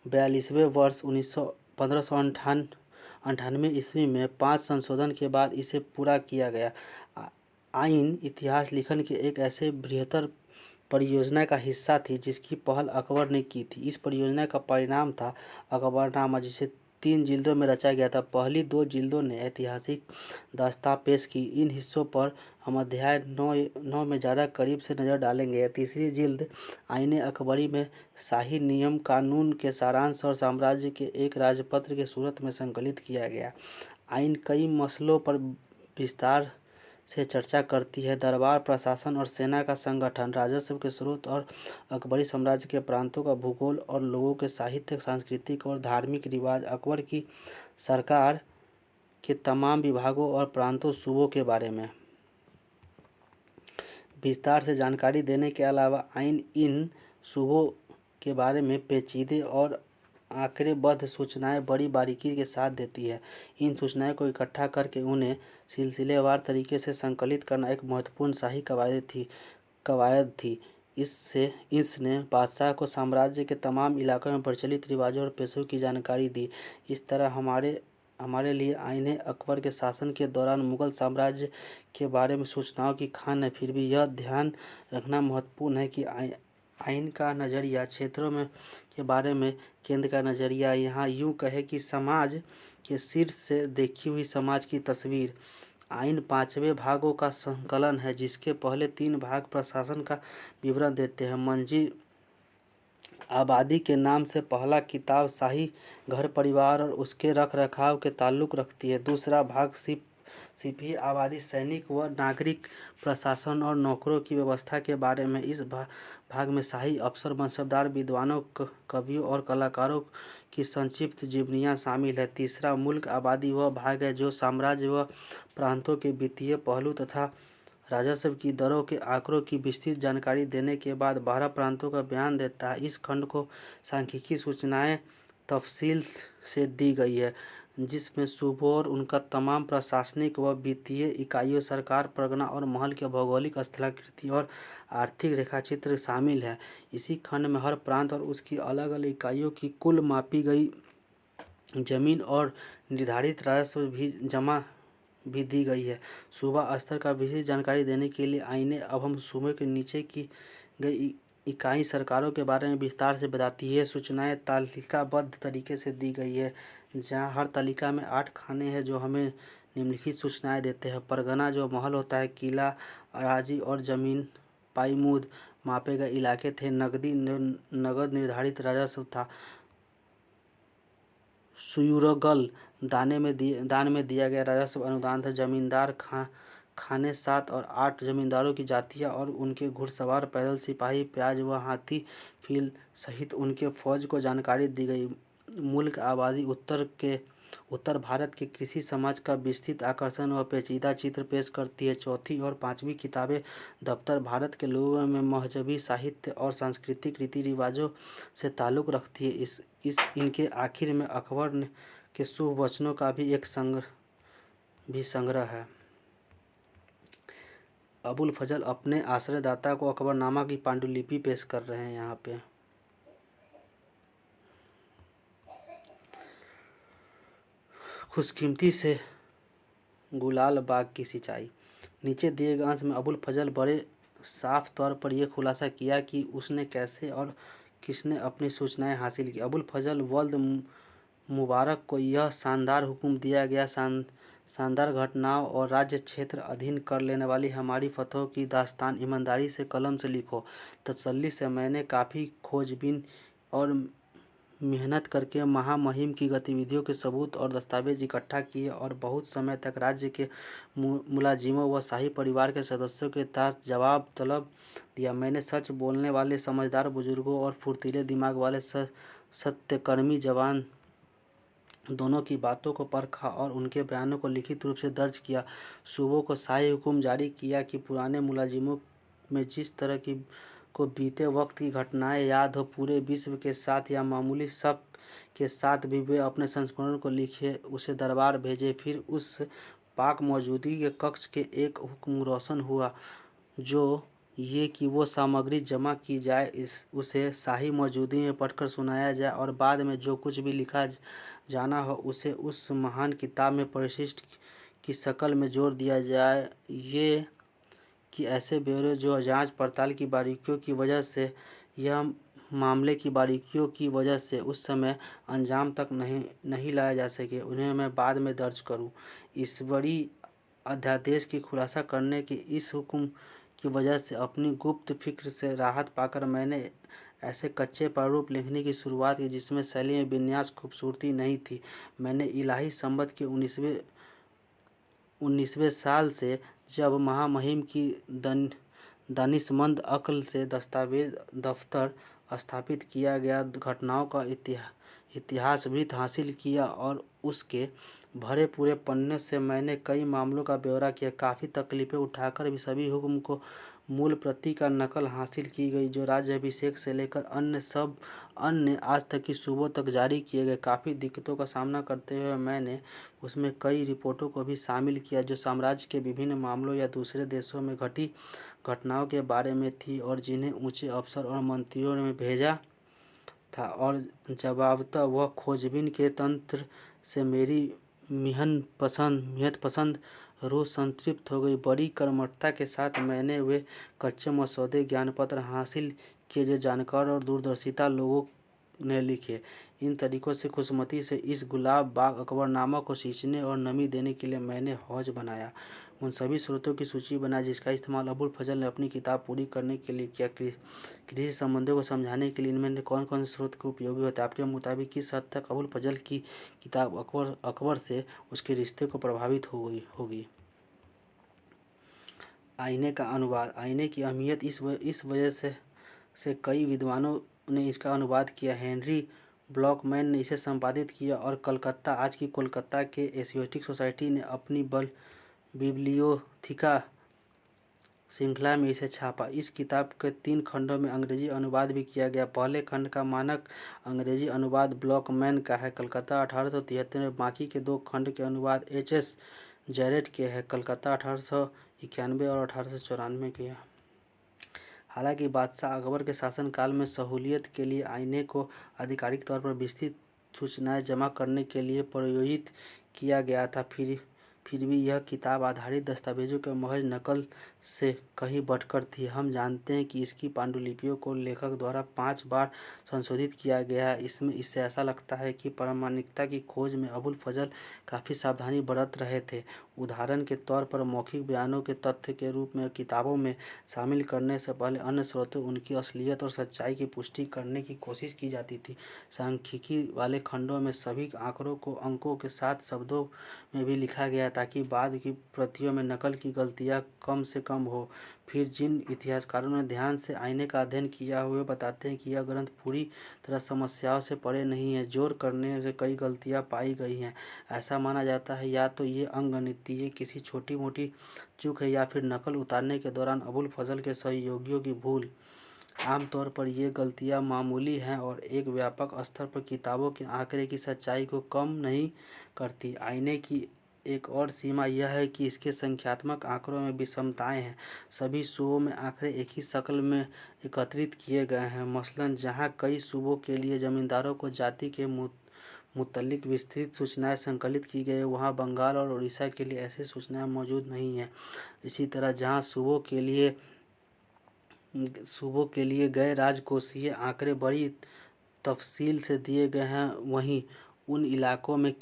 42वें वर्ष 1598 ईस्वी में 5 संशोधन के बाद इसे पूरा किया गया। आइन इतिहास लिखन के एक ऐसे बृहत्तर परियोजना का हिस्सा थी जिसकी पहल अकबर ने की थी। इस परियोजना का परिणाम था अकबरनामा, जिसे 3 जिल्दों में रचा गया था। पहली 2 जिल्दों ने ऐतिहासिक दास्तां पेश की। इन हिस्सों पर हम अध्याय 9 में ज़्यादा करीब से नज़र डालेंगे। तीसरी जिल्द आईने अकबरी में शाही नियम कानून के सारांश और साम्राज्य के एक राजपत्र के सूरत में संकलित किया गया। आइन कई मसलों पर विस्तार से चर्चा करती है: दरबार, प्रशासन और सेना का संगठन, राजस्व के स्रोत और अकबरी साम्राज्य के प्रांतों का भूगोल और लोगों के साहित्य, सांस्कृतिक और धार्मिक रिवाज, अकबर की सरकार के तमाम विभागों और प्रांतों सूबों के बारे में विस्तार से जानकारी देने के अलावा आइन इन सूबों के बारे में पेचीदे और आंकड़ेबद्ध सूचनाएं बड़ी बारीकी के साथ देती है। इन सूचनाओं को इकट्ठा करके उन्हें सिलसिलेवार तरीके से संकलित करना एक महत्वपूर्ण शाही कवायद थी। इसने बादशाह को साम्राज्य के तमाम इलाकों में प्रचलित रिवाजों और पेशों की जानकारी दी। इस तरह हमारे लिए आईने अकबर के शासन के दौरान मुगल साम्राज्य के बारे में सूचनाओं की खान है। फिर भी यह ध्यान रखना महत्वपूर्ण है कि आइन का नज़रिया क्षेत्रों में के बारे में केंद्र का नज़रिया, यहाँ यूँ कहे कि समाज के शीर्ष से देखी हुई समाज की तस्वीर। आइन 5 भागों का संकलन है, जिसके पहले 3 भाग प्रशासन का विवरण देते हैं। मंजी आबादी के नाम से पहला किताब शाही घर परिवार और उसके रख रखाव के ताल्लुक रखती है। दूसरा भाग सिपाही आबादी, सैनिक व नागरिक प्रशासन और नौकरों की व्यवस्था के बारे में। इस भाग में शाही अफसर, मनसबदार, विद्वानों, कवियों और कलाकारों की संक्षिप्त जीवनियाँ शामिल है। तीसरा मुल्क आबादी वह भाग है जो साम्राज्य व प्रांतों के वित्तीय पहलू तथा राजस्व की दरों के आंकड़ों की विस्तृत जानकारी देने के बाद 12 प्रांतों का बयान देता है। इस खंड को सांख्यिकी सूचनाएं तफसील से दी गई है, जिसमें सूबों और उनका तमाम प्रशासनिक व वित्तीय इकाइयों, सरकार, परगना और महल के भौगोलिक स्थलाकृति और आर्थिक रेखाचित्र शामिल है। इसी खंड में हर प्रांत और उसकी अलग अलग इकाइयों की कुल मापी गई जमीन और निर्धारित राजस्व भी दी गई है। सूबा स्तर का विशेष जानकारी देने के लिए आइए अब हम सूबे के नीचे की गई इकाई सरकारों के बारे में विस्तार से बताती है। सूचनाएं तालिकाबद्ध तरीके से दी गई है, जहां हर तालिका में 8 खाने हैं जो हमें निम्नलिखित सूचनाएं देते हैं। परगना जो महल होता है, किला, अराजी और जमीन, पाईमुद मापे गए इलाके थे, नगद निर्धारित राजस्व था, सुयुरगल दान में दिया गया राजस्व अनुदान था, जमींदार खाने 7 और 8 जमींदारों की जातियां और उनके घुड़सवार, पैदल सिपाही, प्याज व हाथी फील सहित उनके फौज को जानकारी दी गई। मुल्क आबादी उत्तर भारत के कृषि समाज का विस्तृत आकर्षण व पेचीदा चित्र पेश करती है। चौथी और पांचवी किताबें दफ्तर भारत के लोगों में मजहबी, साहित्य और सांस्कृतिक रीति रिवाजों से ताल्लुक़ रखती है। इनके आखिर में अकबर के शुभ वचनों का भी एक संग्रह है। अबुल फजल अपने आश्रयदाता को अकबरनामा की पांडुलिपि पेश कर रहे हैं यहाँ पे। खुशकिस्मती से गुलाल बाग की सिंचाई। नीचे दिए गए अंश में अबुल फजल बड़े साफ तौर पर यह खुलासा किया कि उसने कैसे और किसने अपनी सूचनाएं हासिल की। अबुल फजल वल्द मुबारक को यह शानदार हुक्म दिया गया, शानदार घटनाओं और राज्य क्षेत्र अधीन कर लेने वाली हमारी फतहों की दास्तान ईमानदारी से कलम से लिखो। तसल्ली से मैंने काफ़ी खोजबीन और मेहनत करके महामहिम की गतिविधियों के सबूत और दस्तावेज इकट्ठा किए और बहुत समय तक राज्य के मुलाजिमों व शाही परिवार के सदस्यों के तहत जवाब तलब दिया। मैंने सच बोलने वाले समझदार बुजुर्गों और फुर्तीले दिमाग वाले सत्यकर्मी जवान दोनों की बातों को परखा और उनके बयानों को लिखित रूप से दर्ज किया। सूबों को शाही हुक्म जारी किया कि पुराने मुलाजिमों में जिस तरह की को बीते वक्त की घटनाएं याद हो, पूरे विश्व के साथ या मामूली शक के साथ भी वे अपने संस्मरण को लिखे, उसे दरबार भेजे। फिर उस पाक मौजूदगी के कक्ष के एक हुक्म रोशन हुआ, जो ये कि वो सामग्री जमा की जाए, उसे शाही मौजूदगी में पढ़कर सुनाया जाए और बाद में जो कुछ भी लिखा जाना हो उसे उस महान किताब में परिशिष्ट की शक्ल में जोड़ दिया जाए। ये कि ऐसे ब्यौरे जो जांच पड़ताल की बारीकियों की वजह से यह मामले की बारीकियों की वजह से उस समय अंजाम तक नहीं लाया जा सके, उन्हें मैं बाद में दर्ज करूं। इस बड़ी अध्यादेश की खुलासा करने के इस हुक्म की वजह से अपनी गुप्त फिक्र से राहत पाकर मैंने ऐसे कच्चे प्रारूप लिखने की शुरुआत की जिसमें शैली में विन्यास खूबसूरती नहीं थी। मैंने इलाही संबत के 19वें साल से जब महामहिम की दानिशमंद अक्ल से दस्तावेज दफ्तर स्थापित किया गया, घटनाओं का इतिहासवृत्त हासिल किया और उसके भरे पूरे पन्ने से मैंने कई मामलों का ब्यौरा किया। काफ़ी तकलीफें उठाकर भी सभी हुक्म को मूल प्रति का नकल हासिल की गई, जो राज्याभिषेक से लेकर अन्य आज तक की सूबों तक जारी किए गए। काफ़ी दिक्कतों का सामना करते हुए मैंने उसमें कई रिपोर्टों को भी शामिल किया जो साम्राज्य के विभिन्न मामलों या दूसरे देशों में घटी घटनाओं के बारे में थी और जिन्हें ऊंचे अफसर और मंत्रियों ने भेजा था, और जवाबतः वह खोजबीन के तंत्र से मेरी मिहनत पसंद रूह संतृप्त हो गई। बड़ी कर्मठता के साथ मैंने वे कच्चे मसौदे ज्ञानपत्र हासिल किए जो जानकार और दूरदर्शिता लोगों ने लिखे। इन तरीकों से खुशमती से इस गुलाब बाग अकबरनामा को सींचने और नमी देने के लिए मैंने हौज बनाया, उन सभी स्रोतों की सूची बनाई जिसका इस्तेमाल अबुल फजल ने अपनी किताब पूरी करने के लिए किया। कृषि संबंधों को समझाने के लिए इनमें कौन कौन से स्रोत के उपयोगी होते हैं? आपके मुताबिक किस हद तक अबुल फजल की किताब अकबर से उसके रिश्ते को प्रभावित होगी? आईने का अनुवाद। आईने की अहमियत इस वजह से कई विद्वानों ने इसका अनुवाद किया। हेनरी ब्लॉकमैन ने इसे संपादित किया और कलकत्ता, आज की कोलकाता के एशियाटिक सोसाइटी ने अपनी बिब्लियोथिका श्रृंखला में इसे छापा। इस किताब के 3 खंडों में अंग्रेजी अनुवाद भी किया गया। पहले खंड का मानक अंग्रेजी अनुवाद ब्लॉकमैन का है, कलकत्ता 1873 में। बाकी के 2 खंड के अनुवाद एच.एस. जैरेट के हैं, कलकत्ता 1891 और 1894 के हैं। हालांकि बादशाह अकबर के शासनकाल में सहूलियत के लिए आईने को आधिकारिक तौर पर विस्तृत सूचनाएं जमा करने के लिए प्रयोजित किया गया था, फिर भी यह किताब आधारित दस्तावेजों के महज नकल से कहीं बढ़कर थी। हम जानते हैं कि इसकी पांडुलिपियों को लेखक द्वारा 5 बार संशोधित किया गया है। इससे ऐसा लगता है कि प्रामाणिकता की खोज में अबुल फजल काफ़ी सावधानी बरत रहे थे। उदाहरण के तौर पर मौखिक बयानों के तथ्य के रूप में किताबों में शामिल करने से पहले अन्य स्रोतों उनकी असलियत और सच्चाई की पुष्टि करने की कोशिश की जाती थी। सांख्यिकी वाले खंडों में सभी आंकड़ों को अंकों के साथ शब्दों में भी लिखा गया ताकि बाद की प्रतियों में नकल की गलतियां कम से कम हो। फिर जिन इतिहासकारों ने ध्यान से आईने का अध्ययन किया हुए बताते हैं कि यह ग्रंथ पूरी तरह समस्याओं से परे नहीं है। जोर करने से कई गलतियां पाई गई हैं। ऐसा माना जाता है या तो ये अंकगणितीय किसी छोटी मोटी चूक है या फिर नकल उतारने के दौरान अबुल फजल के सहयोगियों की भूल। आमतौर पर ये गलतियां मामूली हैं और एक व्यापक स्तर पर किताबों के आंकड़े की सच्चाई को कम नहीं करती। आईने की एक और सीमा यह है कि इसके संख्यात्मक आंकड़ों में विषमताएं हैं। सभी सूबों में आंकड़े एक ही शक्ल में एकत्रित किए गए हैं। मसलन जहाँ कई सूबों के लिए जमींदारों को जाति के मुतल्लिक विस्तृत सूचनाएं संकलित की गई, वहाँ बंगाल और उड़ीसा के लिए ऐसी सूचनाएं मौजूद नहीं हैं। इसी तरह जहाँ सूबों के लिए गए राजकोषीय आंकड़े बड़ी तफसील से दिए गए हैं, वहीं उन इलाकों में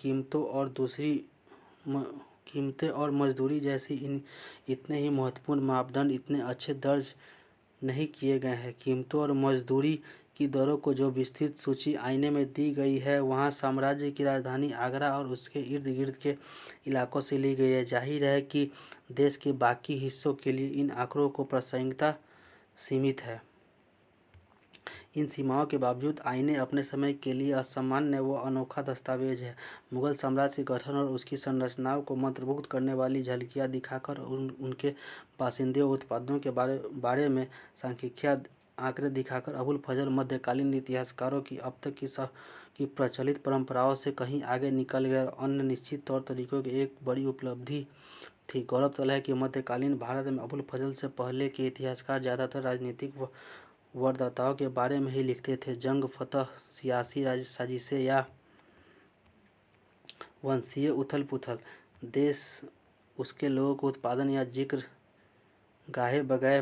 कीमतें और मजदूरी जैसी इतने ही महत्वपूर्ण मापदंड इतने अच्छे दर्ज नहीं किए गए हैं। कीमतों और मजदूरी की दरों को जो विस्तृत सूची आईने में दी गई है वहाँ साम्राज्य की राजधानी आगरा और उसके इर्द गिर्द के इलाकों से ली गई है। जाहिर है कि देश के बाकी हिस्सों के लिए इन आंकड़ों को प्रासंगिकता सीमित है। इन सीमाओं के बावजूद आईने अपने समय के लिए असामान्य व अनोखा दस्तावेज है। मुगल साम्राज्य के गठन और उसकी संरचनाओं को मंत्रमुग्ध करने वाली झलकियाँ दिखाकर उनके बाशिंदे उत्पादों के बारे में सांख्यिकीय आंकड़े दिखाकर अबुल फजल मध्यकालीन इतिहासकारों की अब तक की प्रचलित परंपराओं से कहीं आगे निकल गए और अन्य निश्चित तौर तरीकों की एक बड़ी उपलब्धि थी। गौरतलब है कि मध्यकालीन भारत में अबुल फजल से पहले के इतिहासकार ज़्यादातर राजनीतिक वरदाताओं के बारे में ही लिखते थे। जंग, फतह, सियासी साजिशें या वंशीय उथल पुथल, देश उसके लोगों को उत्पादन या जिक्र गाहे बगैर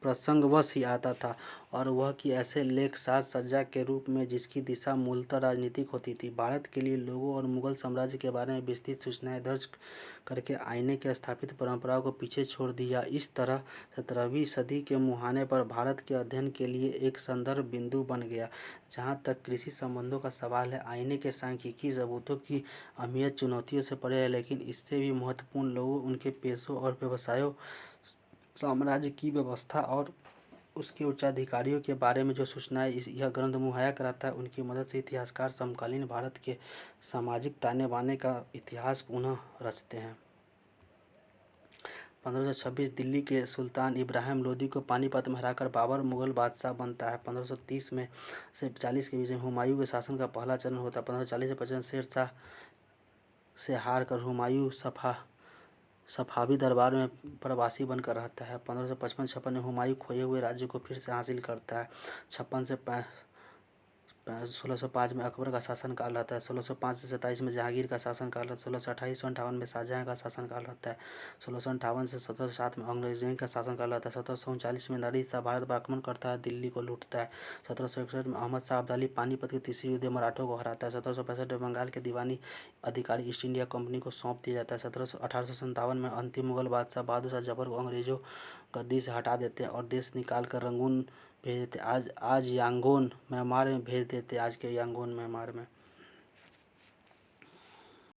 प्रसंगवश ही आता था, और वह कि ऐसे लेख साज सज्जा के रूप में जिसकी दिशा मूलतः राजनीतिक होती थी। भारत के लिए लोगों और मुगल साम्राज्य के बारे में विस्तृत सूचनाएं दर्ज करके आईने के स्थापित परंपराओं को पीछे छोड़ दिया। इस तरह 17वीं सदी के मुहाने पर भारत के अध्ययन के लिए एक संदर्भ बिंदु बन गया। जहाँ तक कृषि संबंधों का सवाल है, आईने के सांख्यिकी सबूतों की अहमियत चुनौतियों से परे है, लेकिन इससे भी महत्वपूर्ण लोगों, उनके पेशों और व्यवसायों, साम्राज्य की व्यवस्था और उसके उच्चाधिकारियों के बारे में जो सूचनाएं यह ग्रंथ मुहैया कराता है, उनकी मदद से इतिहासकार समकालीन भारत के सामाजिक ताने बाने का इतिहास पुनः रचते हैं। 1526 दिल्ली के सुल्तान इब्राहिम लोदी को पानीपत में हराकर बाबर मुगल बादशाह बनता है। 1530 में से 40 के बीच में हुमायूं के शासन का पहला चरण होता है। 1540 से 55 शेर शाह से हार कर हुमायूं सफावी दरबार में प्रवासी बनकर रहता है। 1555-56 में हुमायूं खोए हुए राज्य को फिर से हासिल करता है। 56 से 1605 में अकबर का शासनकाल रहता है। 1605 से 27 में जहांगीर का शासनकाल रहता है। 1628-58 में शाहजहां का शासनकाल रहता है। 1658 से 1707 में औरंगजेब का शासनकाल रहता है। 1739 में नादिर शाह भारत पर आक्रमण करता है, दिल्ली को लूटता है। 1761 में अहमद शाह अब्दाली पानीपत के तीसरे युद्ध में मराठों को हराता है। 1765 में बंगाल के दीवानी अधिकारी ईस्ट इंडिया कंपनी को सौंप दिया जाता है। 1857 में अंतिम मुगल बादशाह बहादुर शाह जफर को अंग्रेजों गद्दी से हटा देते हैं और देश निकाल कर रंगून भेज देते। आज के यांगोन म्यांमार में